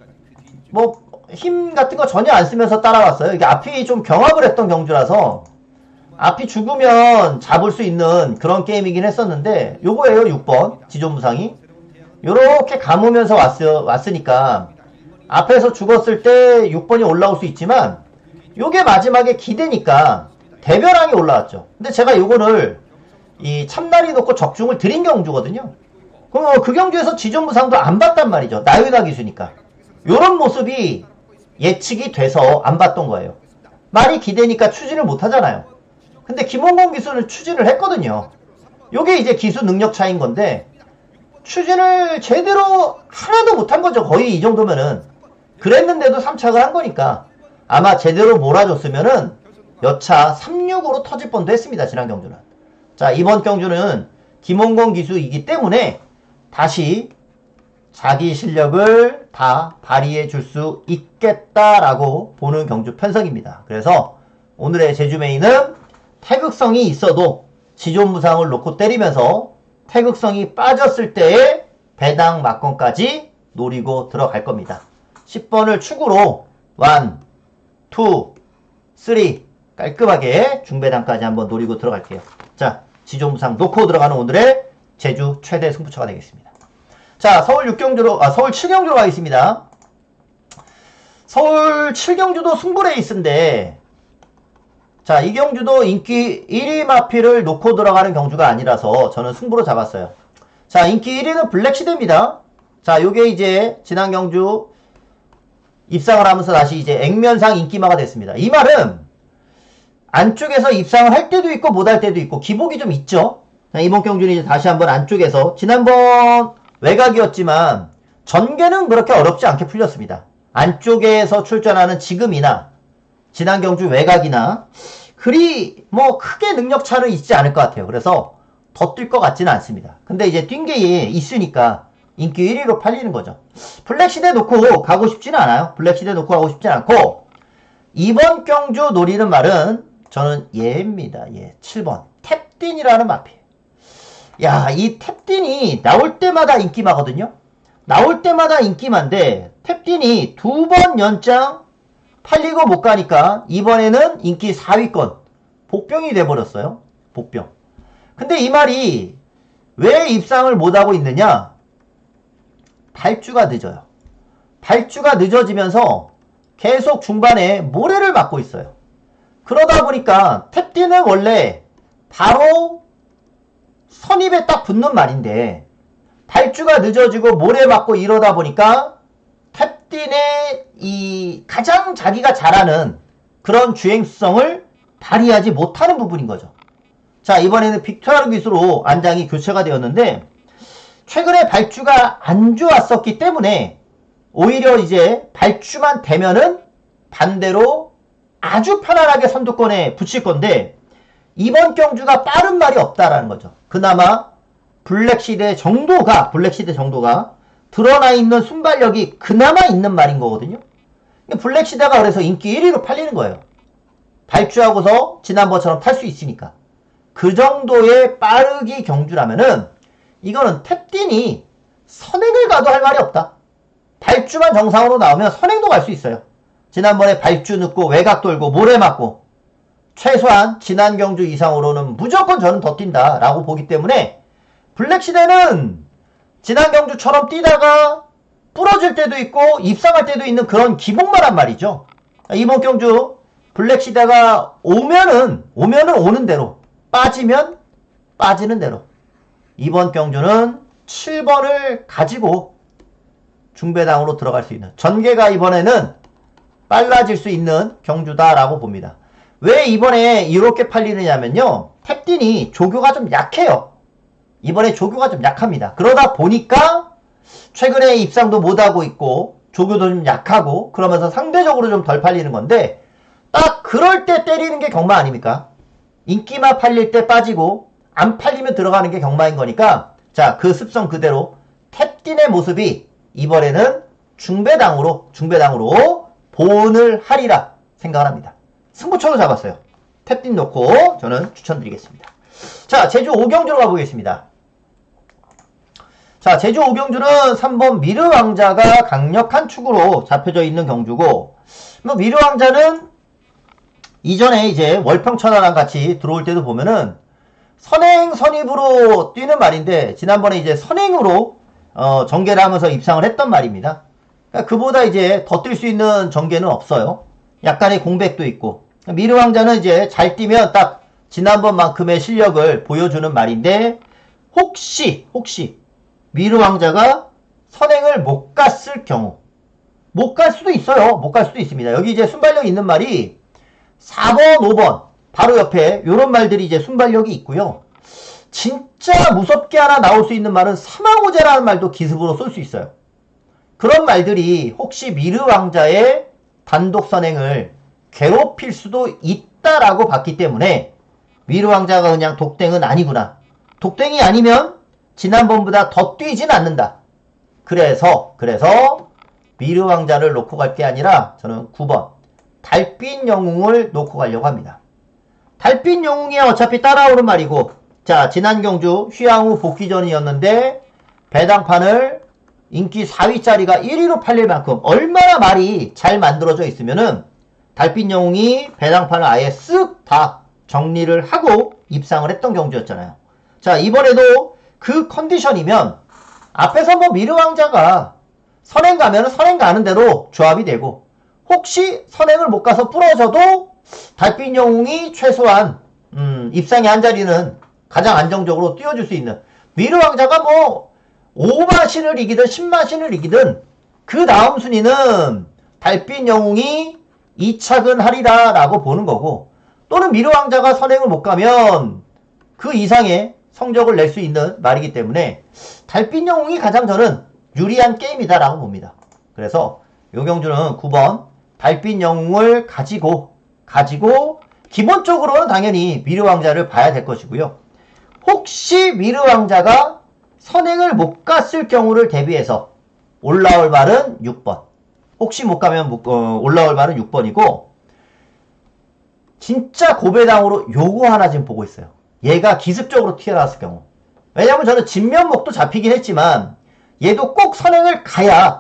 같은 거 전혀 안 쓰면서 따라왔어요. 이게 앞이 좀 경합을 했던 경주라서 앞이 죽으면 잡을 수 있는 그런 게임이긴 했었는데 요거예요. 6번 지존무상이 요렇게 감으면서 왔으니까 앞에서 죽었을 때 6번이 올라올 수 있지만 요게 마지막에 기대니까 대별항이 올라왔죠. 근데 제가 요거를 이 참나리 놓고 적중을 드린 경주거든요. 그럼 그 경주에서 지존무상도 안 봤단 말이죠. 나유다 기수니까. 요런 모습이 예측이 돼서 안 봤던 거예요. 말이 기대니까 추진을 못 하잖아요. 근데 김홍곤 기수는 추진을 했거든요. 요게 이제 기수 능력 차이인 건데 추진을 제대로 하나도 못한 거죠. 거의 이 정도면은. 그랬는데도 3착을 한 거니까 아마 제대로 몰아줬으면은 여차 3-6으로 터질 뻔도 했습니다. 지난 경주는. 자, 이번 경주는 김홍곤 기수이기 때문에 다시 자기 실력을 다 발휘해 줄 수 있겠다라고 보는 경주 편성입니다. 그래서 오늘의 제주 메인은 태극성이 있어도 지존무상을 놓고 때리면서 태극성이 빠졌을 때의 배당 막건까지 노리고 들어갈 겁니다. 10번을 축으로 1, 2, 3 깔끔하게 중배당까지 한번 노리고 들어갈게요. 자, 지존무상 놓고 들어가는 오늘의 제주 최대 승부처가 되겠습니다. 자, 서울 7경주로 가겠습니다. 서울 7경주도 승부레이스인데, 자, 이 경주도 인기 1위 마피를 놓고 들어가는 경주가 아니라서 저는 승부로 잡았어요. 자, 인기 1위는 블랙시대입니다. 자, 요게 이제 지난 경주 입상을 하면서 다시 이제 액면상 인기마가 됐습니다. 이 말은 안쪽에서 입상을 할 때도 있고 못 할 때도 있고 기복이 좀 있죠. 자, 이번 경주는 이제 다시 한번 안쪽에서, 지난번 외곽이었지만 전개는 그렇게 어렵지 않게 풀렸습니다. 안쪽에서 출전하는 지금이나 지난 경주 외곽이나 그리 크게 능력 차는 있지 않을 것 같아요. 그래서 더 뛸 것 같지는 않습니다. 근데 이제 뛴 게 있으니까 인기 1위로 팔리는 거죠. 블랙시대 놓고 가고 싶지는 않아요. 블랙시대 놓고 가고 싶지 않고 이번 경주 노리는 말은 저는 얘입니다. 7번 탭딘이라는 마피에요. 야, 이 탭딘이 나올 때마다 인기마거든요. 나올 때마다 인기마인데 탭딘이 2번 연장 팔리고 못 가니까 이번에는 인기 4위권 복병이 돼버렸어요. 복병. 근데 이 말이 왜 입상을 못하고 있느냐? 발주가 늦어요. 발주가 늦어지면서 계속 중반에 모래를 맞고 있어요. 그러다 보니까 탭딘은 원래 바로 선입에 딱 붙는 말인데 발주가 늦어지고 모래 맞고 이러다 보니까 탭딘의 이 가장 자기가 잘하는 그런 주행성을 발휘하지 못하는 부분인 거죠. 자, 이번에는 빅토르 기수로 안장이 교체가 되었는데 최근에 발주가 안 좋았었기 때문에 오히려 이제 발주만 되면은 반대로 아주 편안하게 선두권에 붙일 건데 이번 경주가 빠른 말이 없다라는 거죠. 그나마 블랙시대 정도가 드러나 있는 순발력이 그나마 있는 말인 거거든요. 블랙시대가 그래서 인기 1위로 팔리는 거예요. 발주하고서 지난번처럼 탈 수 있으니까. 그 정도의 빠르기 경주라면은 이거는 탭딘이 선행을 가도 할 말이 없다. 발주만 정상으로 나오면 선행도 갈 수 있어요. 지난번에 발주 늦고 외곽 돌고 모래 맞고 최소한 지난 경주 이상으로는 무조건 저는 더 뛴다 라고 보기 때문에 블랙시대는 지난 경주처럼 뛰다가 부러질 때도 있고 입상할 때도 있는 그런 기복마란 말이죠. 이번 경주 블랙시대가 오면은 오는 대로, 빠지면 빠지는 대로. 이번 경주는 7번을 가지고 중배당으로 들어갈 수 있는, 전개가 이번에는 빨라질 수 있는 경주다라고 봅니다. 왜 이번에 이렇게 팔리느냐면요, 탭딘이 조교가 좀 약해요. 이번에 조교가 좀 약합니다. 그러다 보니까 최근에 입상도 못하고 있고 조교도 좀 약하고 그러면서 상대적으로 좀 덜 팔리는 건데, 딱 그럴 때 때리는 게 경마 아닙니까? 인기만 팔릴 때 빠지고 안 팔리면 들어가는 게 경마인 거니까, 자, 그 습성 그대로 탭딘의 모습이 이번에는 중배당으로 보온을 하리라 생각을 합니다. 승부처로 잡았어요. 탭딘 놓고 저는 추천드리겠습니다. 자, 제주 5경주로 가보겠습니다. 자, 제주 5경주는 3번 미르왕자가 강력한 축으로 잡혀져 있는 경주고, 뭐 미르왕자는 이전에 이제 월평천하랑 같이 들어올 때도 보면은 선행 선입으로 뛰는 말인데, 지난번에 이제 선행으로 전개를 하면서 입상을 했던 말입니다. 그러니까 그보다 이제 더 뛸 수 있는 전개는 없어요. 약간의 공백도 있고, 미르왕자는 이제 잘 뛰면 딱 지난번만큼의 실력을 보여주는 말인데, 혹시 미르왕자가 선행을 못 갔을 경우, 못 갈 수도 있어요. 못 갈 수도 있습니다. 여기 이제 순발력 있는 말이 4번, 5번 바로 옆에 요런 말들이 이제 순발력이 있고요. 진짜 무섭게 하나 나올 수 있는 말은 사망호재라는 말도 기습으로 쏠 수 있어요. 그런 말들이 혹시 미르왕자의 단독 선행을 괴롭힐 수도 있다라고 봤기 때문에, 미르왕자가 그냥 독땡은 아니구나, 독땡이 아니면 지난번보다 더 뛰진 않는다, 그래서 미르왕자를 놓고 갈 게 아니라 저는 9번 달빛 영웅을 놓고 가려고 합니다. 달빛 영웅이 어차피 따라오는 말이고, 자, 지난 경주 휘양후 복귀전이었는데 배당판을 인기 4위짜리가 1위로 팔릴 만큼 얼마나 말이 잘 만들어져 있으면은 달빛 영웅이 배당판을 아예 쓱 다 정리를 하고 입상을 했던 경주였잖아요. 자, 이번에도 그 컨디션이면 앞에서 뭐 미르왕자가 선행 가면은 선행 가는 대로 조합이 되고, 혹시 선행을 못 가서 부러져도 달빛 영웅이 최소한 입상의 한 자리는 가장 안정적으로 띄워줄 수 있는, 미르왕자가 뭐 5마신을 이기든 10마신을 이기든 그 다음 순위는 달빛 영웅이 2착은 하리라 라고 보는 거고, 또는 미르왕자가 선행을 못 가면 그 이상의 성적을 낼 수 있는 말이기 때문에 달빛 영웅이 가장 저는 유리한 게임이다 라고 봅니다. 그래서 요 경주는 9번 달빛 영웅을 가지고 기본적으로는 당연히 미르왕자를 봐야 될 것이고요. 혹시 미르왕자가 선행을 못 갔을 경우를 대비해서 올라올 말은 6번. 혹시 못 가면 올라올 말은 6번이고, 진짜 고배당으로 요거 하나 지금 보고 있어요. 얘가 기습적으로 튀어나왔을 경우. 왜냐면 저는 진면목도 잡히긴 했지만 얘도 꼭 선행을 가야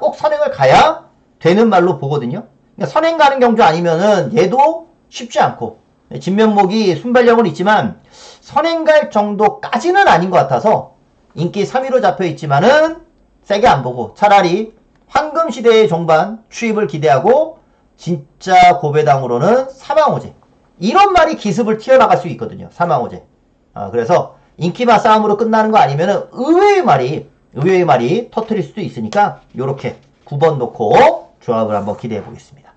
되는 말로 보거든요. 그러니까 선행 가는 경주 아니면은 얘도 쉽지 않고, 진면목이 순발력은 있지만 선행 갈 정도까지는 아닌 것 같아서 인기 3위로 잡혀 있지만은 세게 안 보고 차라리 황금시대의 종반 추입을 기대하고 진짜 고배당으로는 사망호재, 이런 말이 기습을 튀어나갈 수 있거든요. 사망호재. 그래서 인기만 싸움으로 끝나는 거 아니면은 의외의 말이 터트릴 수도 있으니까 요렇게 9번 놓고 조합을 한번 기대해 보겠습니다.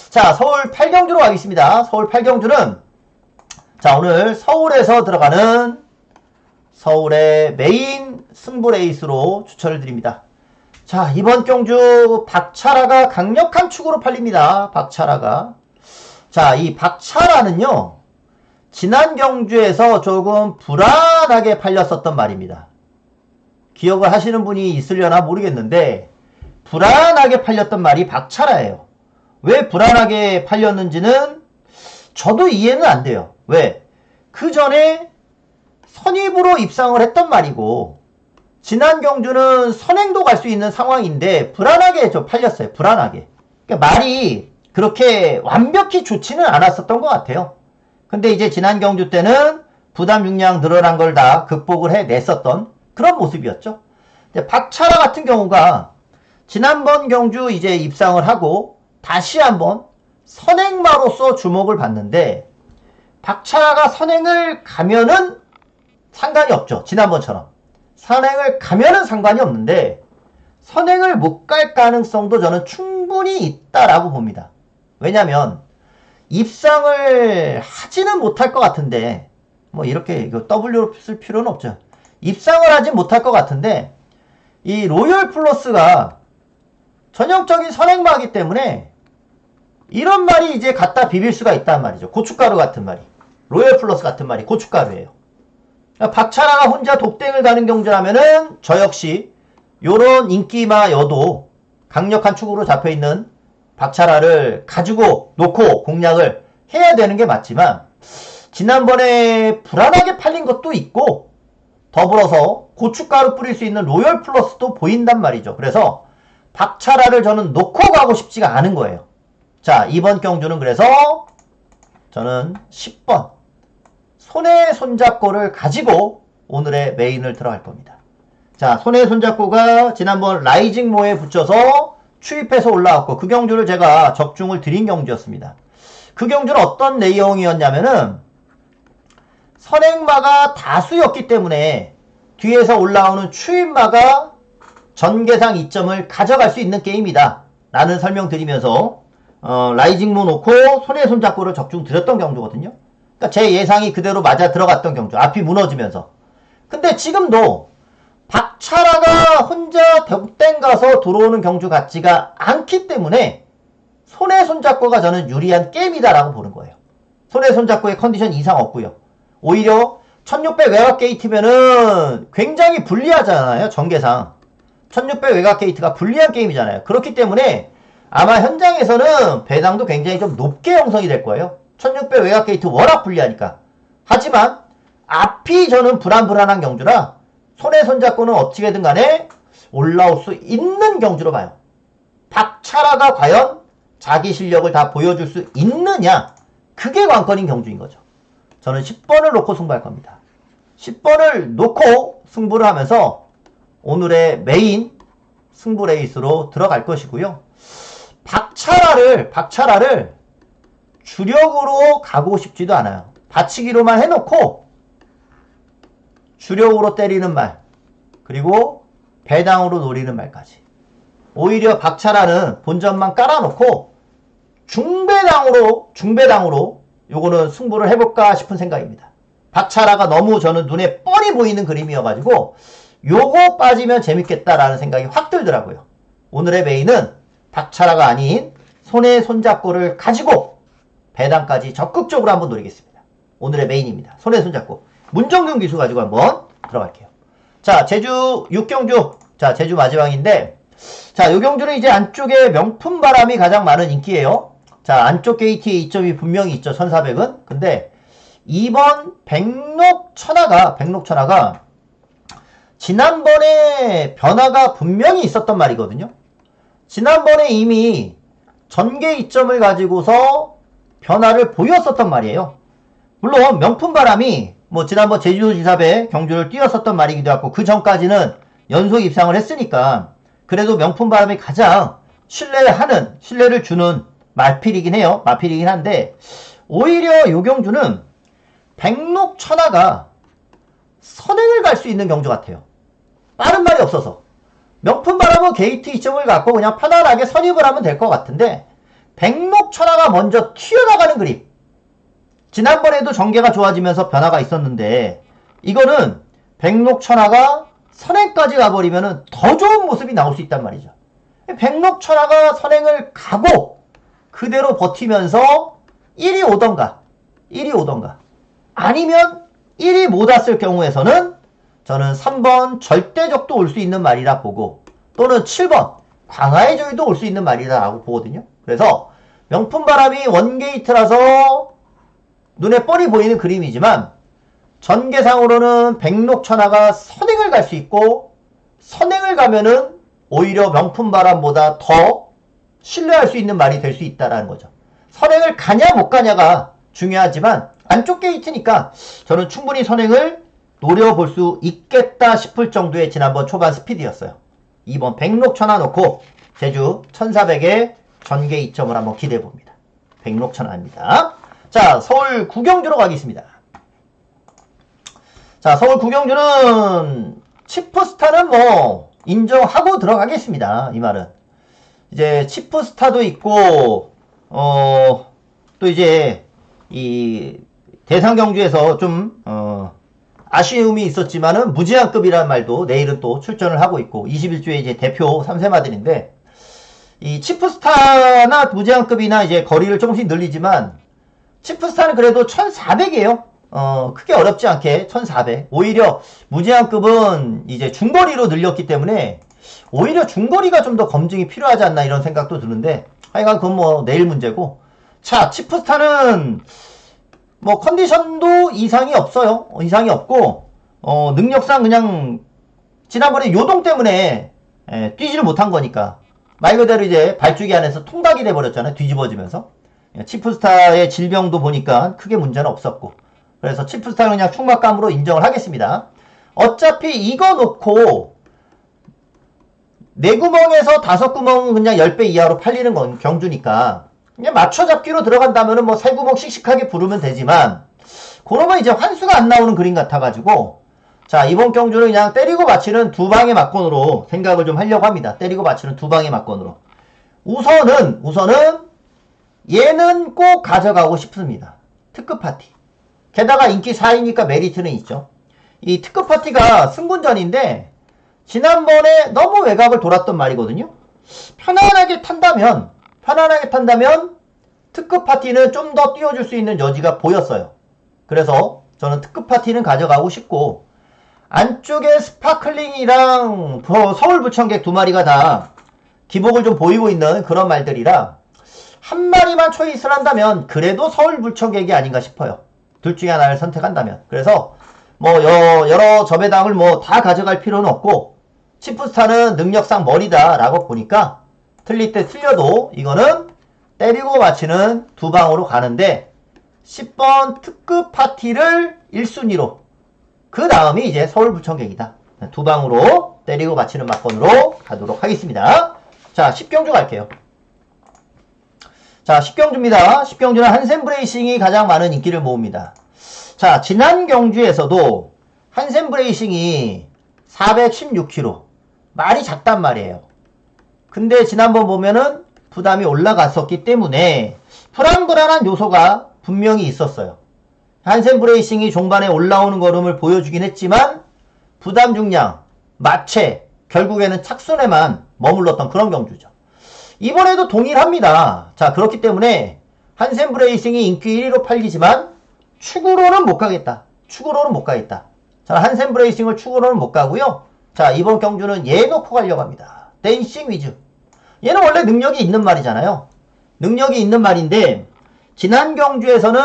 자, 서울 8경주로 가겠습니다. 서울 8경주는 자, 오늘 서울에서 들어가는 서울의 메인 승부 레이스로 추천을 드립니다. 자, 이번 경주 박차라가 강력한 축으로 팔립니다. 박차라가. 자, 이 박차라는요, 지난 경주에서 조금 불안하게 팔렸었던 말입니다. 기억을 하시는 분이 있으려나 모르겠는데 불안하게 팔렸던 말이 박차라예요. 왜 불안하게 팔렸는지는 저도 이해는 안 돼요. 왜? 그 전에 선입으로 입상을 했던 말이고 지난 경주는 선행도 갈 수 있는 상황인데 불안하게 좀 팔렸어요. 불안하게. 그러니까 말이 그렇게 완벽히 좋지는 않았었던 것 같아요. 근데 이제 지난 경주 때는 부담 중량 늘어난 걸 다 극복을 해냈었던 그런 모습이었죠. 박철아 같은 경우가 지난번 경주 이제 입상을 하고 다시 한번 선행마로서 주목을 받는데 박철아가 선행을 가면은 상관이 없죠. 지난번처럼. 선행을 가면은 상관이 없는데 선행을 못 갈 가능성도 저는 충분히 있다라고 봅니다. 왜냐면 입상을 하지는 못할 것 같은데 뭐 이렇게 이거 W로 쓸 필요는 없죠. 입상을 하지 못할 것 같은데 이 로열 플러스가 전형적인 선행마이기 때문에 이런 말이 이제 갖다 비빌 수가 있단 말이죠. 고춧가루 같은 말이. 로열 플러스 같은 말이 고춧가루예요. 박철아가 혼자 독땡을 가는 경주라면은 저 역시 요런 인기마여도 강력한 축으로 잡혀있는 박철아를 가지고 놓고 공략을 해야 되는 게 맞지만 지난번에 불안하게 팔린 것도 있고 더불어서 고춧가루 뿌릴 수 있는 로열 플러스도 보인단 말이죠. 그래서 박철아를 저는 놓고 가고 싶지가 않은 거예요. 자, 이번 경주는 그래서 저는 10번 손에 손잡고를 가지고 오늘의 메인을 들어갈 겁니다. 자, 손에 손잡고가 지난번 라이징모에 붙여서 추입해서 올라왔고 그 경주를 제가 적중을 드린 경주였습니다. 그 경주는 어떤 내용이었냐면은 선행마가 다수였기 때문에 뒤에서 올라오는 추입마가 전개상 2점을 가져갈 수 있는 게임이다 라는 설명드리면서 라이징모 놓고 손에 손잡고를 적중 드렸던 경주거든요. 그러니까 제 예상이 그대로 맞아 들어갔던 경주. 앞이 무너지면서. 근데 지금도 박철아가 혼자 덕땡 가서 들어오는 경주 같지가 않기 때문에 손에 손잡고가 저는 유리한 게임이다라고 보는 거예요. 손에 손잡고의 컨디션 이상 없고요. 오히려 1600 외곽 게이트면은 굉장히 불리하잖아요. 전개상. 1600 외곽 게이트가 불리한 게임이잖아요. 그렇기 때문에 아마 현장에서는 배당도 굉장히 좀 높게 형성이 될 거예요. 1600 외곽 게이트 워낙 불리하니까. 하지만 앞이 저는 불안불안한 경주라 손에 손잡고는 어찌게든 간에 올라올 수 있는 경주로 봐요. 박철아가 과연 자기 실력을 다 보여줄 수 있느냐, 그게 관건인 경주인 거죠. 저는 10번을 놓고 승부할 겁니다. 10번을 놓고 승부를 하면서 오늘의 메인 승부 레이스로 들어갈 것이고요. 박철아를 주력으로 가고 싶지도 않아요. 받치기로만 해놓고 주력으로 때리는 말, 그리고 배당으로 노리는 말까지. 오히려 박철아는 본전만 깔아놓고 중배당으로 요거는 승부를 해볼까 싶은 생각입니다. 박철아가 너무 저는 눈에 뻔히 보이는 그림이어가지고 요거 빠지면 재밌겠다라는 생각이 확 들더라고요. 오늘의 메인은 박철아가 아닌 손에 손잡고를 가지고 배당까지 적극적으로 한번 노리겠습니다. 오늘의 메인입니다. 손에 손잡고. 문정균 기수 가지고 한번 들어갈게요. 자, 제주 6경주. 자, 제주 마지막인데, 자, 요 경주는 이제 안쪽에 명품 바람이 가장 많은 인기예요. 자, 안쪽 게이트에 2점이 분명히 있죠. 1400은. 근데 2번 백록천하가 지난번에 변화가 분명히 있었던 말이거든요. 지난번에 이미 전개 2점을 가지고서 변화를 보였었던 말이에요. 물론 명품바람이 뭐 지난번 제주도지사배 경주를 뛰었었던 말이기도 하고 그 전까지는 연속 입상을 했으니까 그래도 명품바람이 가장 신뢰를 주는 말필이긴 해요. 마필이긴 한데 오히려 요 경주는 백록천하가 선행을 갈 수 있는 경주 같아요. 빠른 말이 없어서. 명품바람은 게이트 2점을 갖고 그냥 편안하게 선입을 하면 될 것 같은데 백록천하가 먼저 튀어나가는 그림. 지난번에도 전개가 좋아지면서 변화가 있었는데 이거는 백록천하가 선행까지 가버리면 더 좋은 모습이 나올 수 있단 말이죠. 백록천하가 선행을 가고 그대로 버티면서 1이 오던가 아니면 1이 못 왔을 경우에서는 저는 3번 절대적도 올 수 있는 말이라 보고 또는 7번 광화의 조이도 올 수 있는 말이라고 보거든요. 그래서 명품바람이 원게이트라서 눈에 뻔히 보이는 그림이지만 전개상으로는 백록천하가 선행을 갈 수 있고 선행을 가면은 오히려 명품바람보다 더 신뢰할 수 있는 말이 될 수 있다라는 거죠. 선행을 가냐 못 가냐가 중요하지만 안쪽 게이트니까 저는 충분히 선행을 노려볼 수 있겠다 싶을 정도의 지난번 초반 스피드였어요. 2번 백록천하 놓고 제주 1400에 전개 2점을 한번 기대해봅니다. 백록천하입니다. 자, 서울 구경주로 가겠습니다. 자, 서울 구경주는 치프스타는 뭐 인정하고 들어가겠습니다. 이 말은 이제 치프스타도 있고 또 이제 이 대상경주에서 좀 아쉬움이 있었지만은 무제한급이라는 말도 내일은 또 출전을 하고 있고 21주에 이제 대표 3세마들인데 이 치프스타나 무제한급이나 이제 거리를 조금씩 늘리지만 치프스타는 그래도 1400이에요. 크게 어렵지 않게 1400. 오히려 무제한급은 이제 중거리로 늘렸기 때문에 오히려 중거리가 좀 더 검증이 필요하지 않나 이런 생각도 드는데 하여간 그건 뭐 내일 문제고. 자, 치프스타는 뭐 컨디션도 이상이 없어요. 이상이 없고 능력상 그냥 지난번에 요동 때문에 뛰지를 못한 거니까 말 그대로 이제 발주기 안에서 통닭이 돼버렸잖아요. 뒤집어지면서. 치프스타의 질병도 보니까 크게 문제는 없었고 그래서 치프스타는 그냥 충막감으로 인정을 하겠습니다. 어차피 이거 놓고 4구멍에서 5구멍은 그냥 10배 이하로 팔리는 건 경주니까 그냥 맞춰잡기로 들어간다면은 뭐 3구멍 씩씩하게 부르면 되지만 그러면 이제 환수가 안 나오는 그림 같아가지고 자, 이번 경주는 그냥 때리고 맞히는 두 방의 막건으로 생각을 좀 하려고 합니다. 때리고 맞히는 두 방의 막건으로 우선은 얘는 꼭 가져가고 싶습니다. 특급 파티. 게다가 인기 4위니까 메리트는 있죠. 이 특급 파티가 승군전인데 지난번에 너무 외곽을 돌았던 말이거든요. 편안하게 탄다면 특급 파티는 좀 더 띄워줄 수 있는 여지가 보였어요. 그래서 저는 특급 파티는 가져가고 싶고 안쪽에 스파클링이랑 서울 부천객 두 마리가 다 기복을 좀 보이고 있는 그런 말들이라 한 마리만 초이스를 한다면 그래도 서울 부천객이 아닌가 싶어요. 둘 중에 하나를 선택한다면. 그래서 뭐 여러 저배당을 뭐 다 가져갈 필요는 없고 치프스타는 능력상 머리다 라고 보니까 틀릴 때 틀려도 이거는 때리고 맞히는 두 방으로 가는데 10번 특급 파티를 1순위로 그 다음이 이제 서울 부천객이다. 두 방으로 때리고 맞히는 막건으로 가도록 하겠습니다. 자, 10경주 갈게요. 자, 10경주입니다. 10경주는 한센브레이싱이 가장 많은 인기를 모읍니다. 자, 지난 경주에서도 한센브레이싱이 416kg. 말이 작단 말이에요. 근데 지난번 보면은 부담이 올라갔었기 때문에 불안불안한 요소가 분명히 있었어요. 한센브레이싱이 종반에 올라오는 걸음을 보여주긴 했지만 부담 중량, 마체, 결국에는 착순에만 머물렀던 그런 경주죠. 이번에도 동일합니다. 자, 그렇기 때문에 한센브레이싱이 인기 1위로 팔리지만 축으로는 못 가겠다. 자, 한센브레이싱을 축으로는 못 가고요. 자, 이번 경주는 얘 놓고 가려고 합니다. 댄싱 위즈. 얘는 원래 능력이 있는 말이잖아요. 능력이 있는 말인데 지난 경주에서는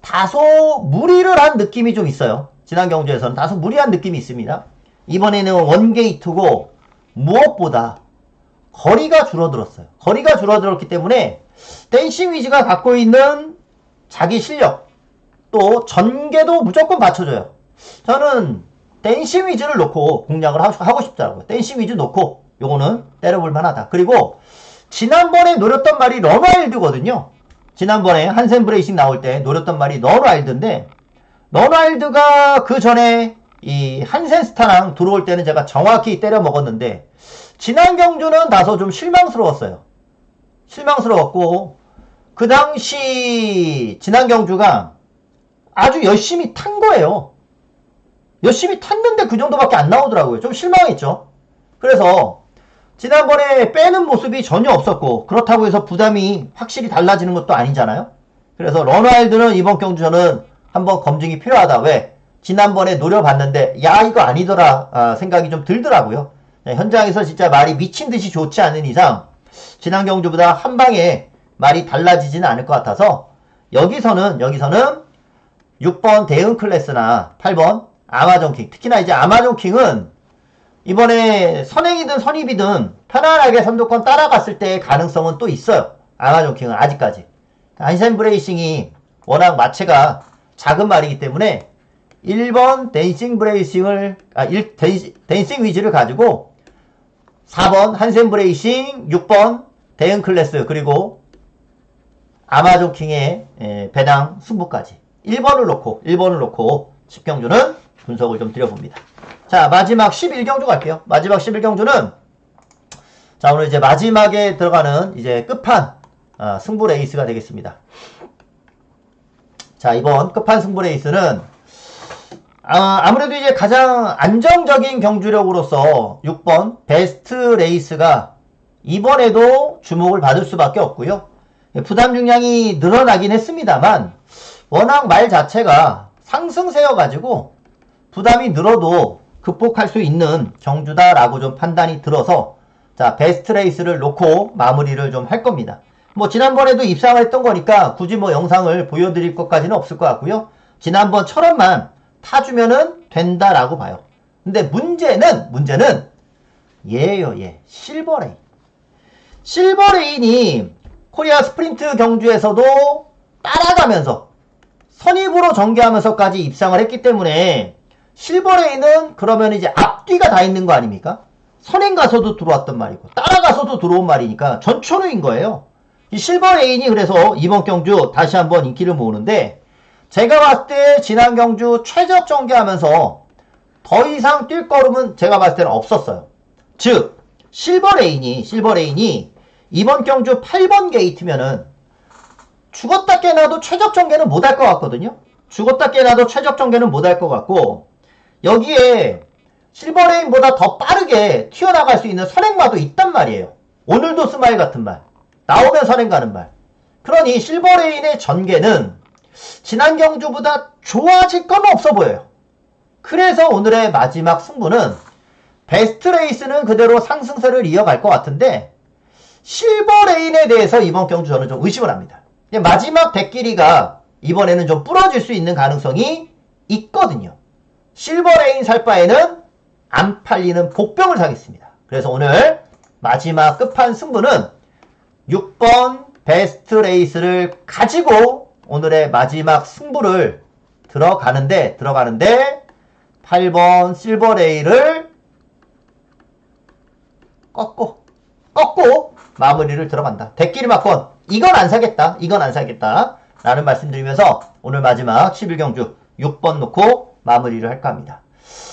다소 무리를 한 느낌이 좀 있어요. 지난 경주에서는 다소 무리한 느낌이 있습니다. 이번에는 원게이트고 무엇보다 거리가 줄어들었어요. 거리가 줄어들었기 때문에 댄싱 위즈가 갖고 있는 자기 실력 또 전개도 무조건 받쳐줘요. 저는 댄싱 위즈를 놓고 공략을 하고 싶더라고요. 댄싱 위즈 놓고 요거는 때려볼 만하다. 그리고 지난번에 노렸던 말이 런와일드거든요. 지난번에 한센브레이싱 나올 때 노렸던 말이 런와일드인데 런와일드가 그 전에 이 한센스타랑 들어올 때는 제가 정확히 때려 먹었는데 지난 경주는 다소 좀 실망스러웠어요. 실망스러웠고 그 당시 지난 경주가 아주 열심히 탄 거예요. 열심히 탔는데 그 정도밖에 안 나오더라고요. 좀 실망했죠. 그래서 지난번에 빼는 모습이 전혀 없었고 그렇다고 해서 부담이 확실히 달라지는 것도 아니잖아요. 그래서 런와일드는 이번 경주는 한번 검증이 필요하다. 왜? 지난번에 노려봤는데 야 이거 아니더라 생각이 좀 들더라고요. 현장에서 진짜 말이 미친듯이 좋지 않은 이상 지난 경주보다 한 방에 말이 달라지지는 않을 것 같아서 여기서는 6번 대응 클래스나 8번 아마존 킹. 특히나 이제 아마존 킹은 이번에 선행이든 선입이든 편안하게 선두권 따라갔을 때의 가능성은 또 있어요. 아마존 킹은 아직까지. 안센 브레이싱이 워낙 마체가 작은 말이기 때문에 1번 댄싱 브레이싱을, 댄싱 위즈를 가지고 4번 한센 브레이싱, 6번 대응 클래스, 그리고 아마존 킹의 배당 승부까지 1번을 놓고 10경주는 분석을 좀 드려봅니다. 자, 마지막 11경주 갈게요. 마지막 11경주는 자, 오늘 이제 마지막에 들어가는 이제 끝판 승부 레이스가 되겠습니다. 자, 이번 끝판 승부 레이스는 아무래도 이제 가장 안정적인 경주력으로서 6번 베스트 레이스가 이번에도 주목을 받을 수밖에 없고요. 부담 중량이 늘어나긴 했습니다만 워낙 말 자체가 상승세여가지고 부담이 늘어도 극복할 수 있는 경주다라고 좀 판단이 들어서 자, 베스트 레이스를 놓고 마무리를 좀 할 겁니다. 뭐 지난번에도 입상을 했던 거니까 굳이 뭐 영상을 보여드릴 것까지는 없을 것 같고요. 지난번처럼만 타주면은 된다라고 봐요. 근데 문제는 얘예요. 실버레인. 실버레인이 코리아 스프린트 경주에서도 따라가면서 선입으로 전개하면서까지 입상을 했기 때문에 실버레인은 그러면 이제 앞뒤가 다 있는 거 아닙니까? 선행 가서도 들어왔던 말이고 따라가서도 들어온 말이니까 전초루인 거예요. 이 실버레인이 그래서 이번 경주 다시 한번 인기를 모으는데 제가 봤을 때 지난 경주 최적 전개하면서 더 이상 뛸 걸음은 제가 봤을 때는 없었어요. 즉 실버레인이 이번 경주 8번 게이트면은 죽었다 깨나도 최적 전개는 못 할 것 같거든요. 죽었다 깨나도 최적 전개는 못 할 것 같고 여기에 실버레인보다 더 빠르게 튀어나갈 수 있는 선행마도 있단 말이에요. 오늘도 스마일 같은 말. 나오면 선행 가는 말. 그러니 실버레인의 전개는 지난 경주보다 좋아질 건 없어 보여요. 그래서 오늘의 마지막 승부는 베스트 레이스는 그대로 상승세를 이어갈 것 같은데 실버레인에 대해서 이번 경주 저는 좀 의심을 합니다. 마지막 대끼리가 이번에는 좀 부러질 수 있는 가능성이 있거든요. 실버레인 살 바에는 안 팔리는 복병을 사겠습니다. 그래서 오늘 마지막 끝판 승부는 6번 베스트 레이스를 가지고 오늘의 마지막 승부를 들어가는데 8번 실버레인을 꺾고 마무리를 들어간다. 대끼리 막건 이건 안 사겠다 라는 말씀드리면서 오늘 마지막 11경주 6번 놓고 마무리를 할까 합니다.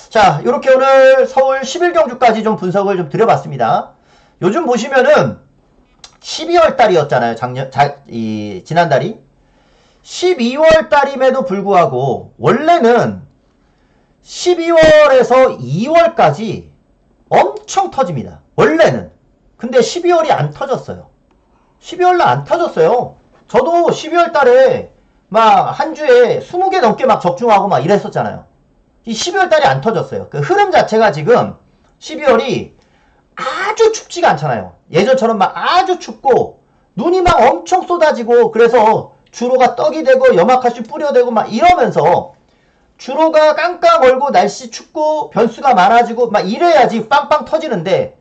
자, 이렇게 오늘 서울 11경주까지 좀 분석을 좀 드려봤습니다. 요즘 보시면은 12월 달이었잖아요. 지난달이 12월 달임에도 불구하고 원래는 12월에서 2월까지 엄청 터집니다. 원래는. 근데 12월이 안 터졌어요. 12월날 안 터졌어요. 저도 12월 달에 막 한 주에 20개 넘게 막 적중하고 막 이랬었잖아요. 이 12월 달이 안 터졌어요. 그 흐름 자체가 지금 12월이 아주 춥지가 않잖아요. 예전처럼 막 아주 춥고 눈이 막 엄청 쏟아지고 그래서 주로가 떡이 되고 염화칼슘 뿌려대고 막 이러면서 주로가 깡깡 얼고 날씨 춥고 변수가 많아지고 막 이래야지 빵빵 터지는데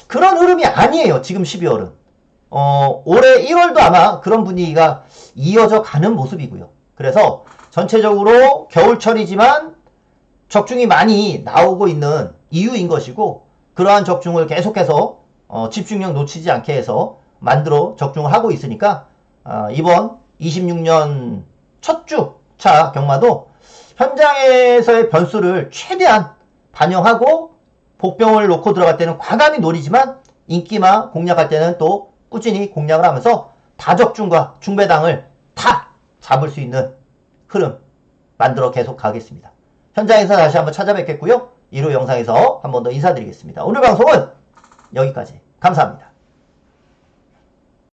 그런 흐름이 아니에요. 지금 12월은. 올해 1월도 아마 그런 분위기가 이어져 가는 모습이고요. 그래서 전체적으로 겨울철이지만 적중이 많이 나오고 있는 이유인 것이고 그러한 적중을 계속해서 집중력 놓치지 않게 해서 만들어 적중을 하고 있으니까 이번 26년 첫 주차 경마도 현장에서의 변수를 최대한 반영하고 복병을 놓고 들어갈 때는 과감히 노리지만 인기마 공략할 때는 또 꾸준히 공략을 하면서 다적중과 중배당을 다 잡을 수 있는 흐름 만들어 계속 가겠습니다. 현장에서 다시 한번 찾아뵙겠고요. 1호 영상에서 한 번 더 인사드리겠습니다. 오늘 방송은 여기까지. 감사합니다.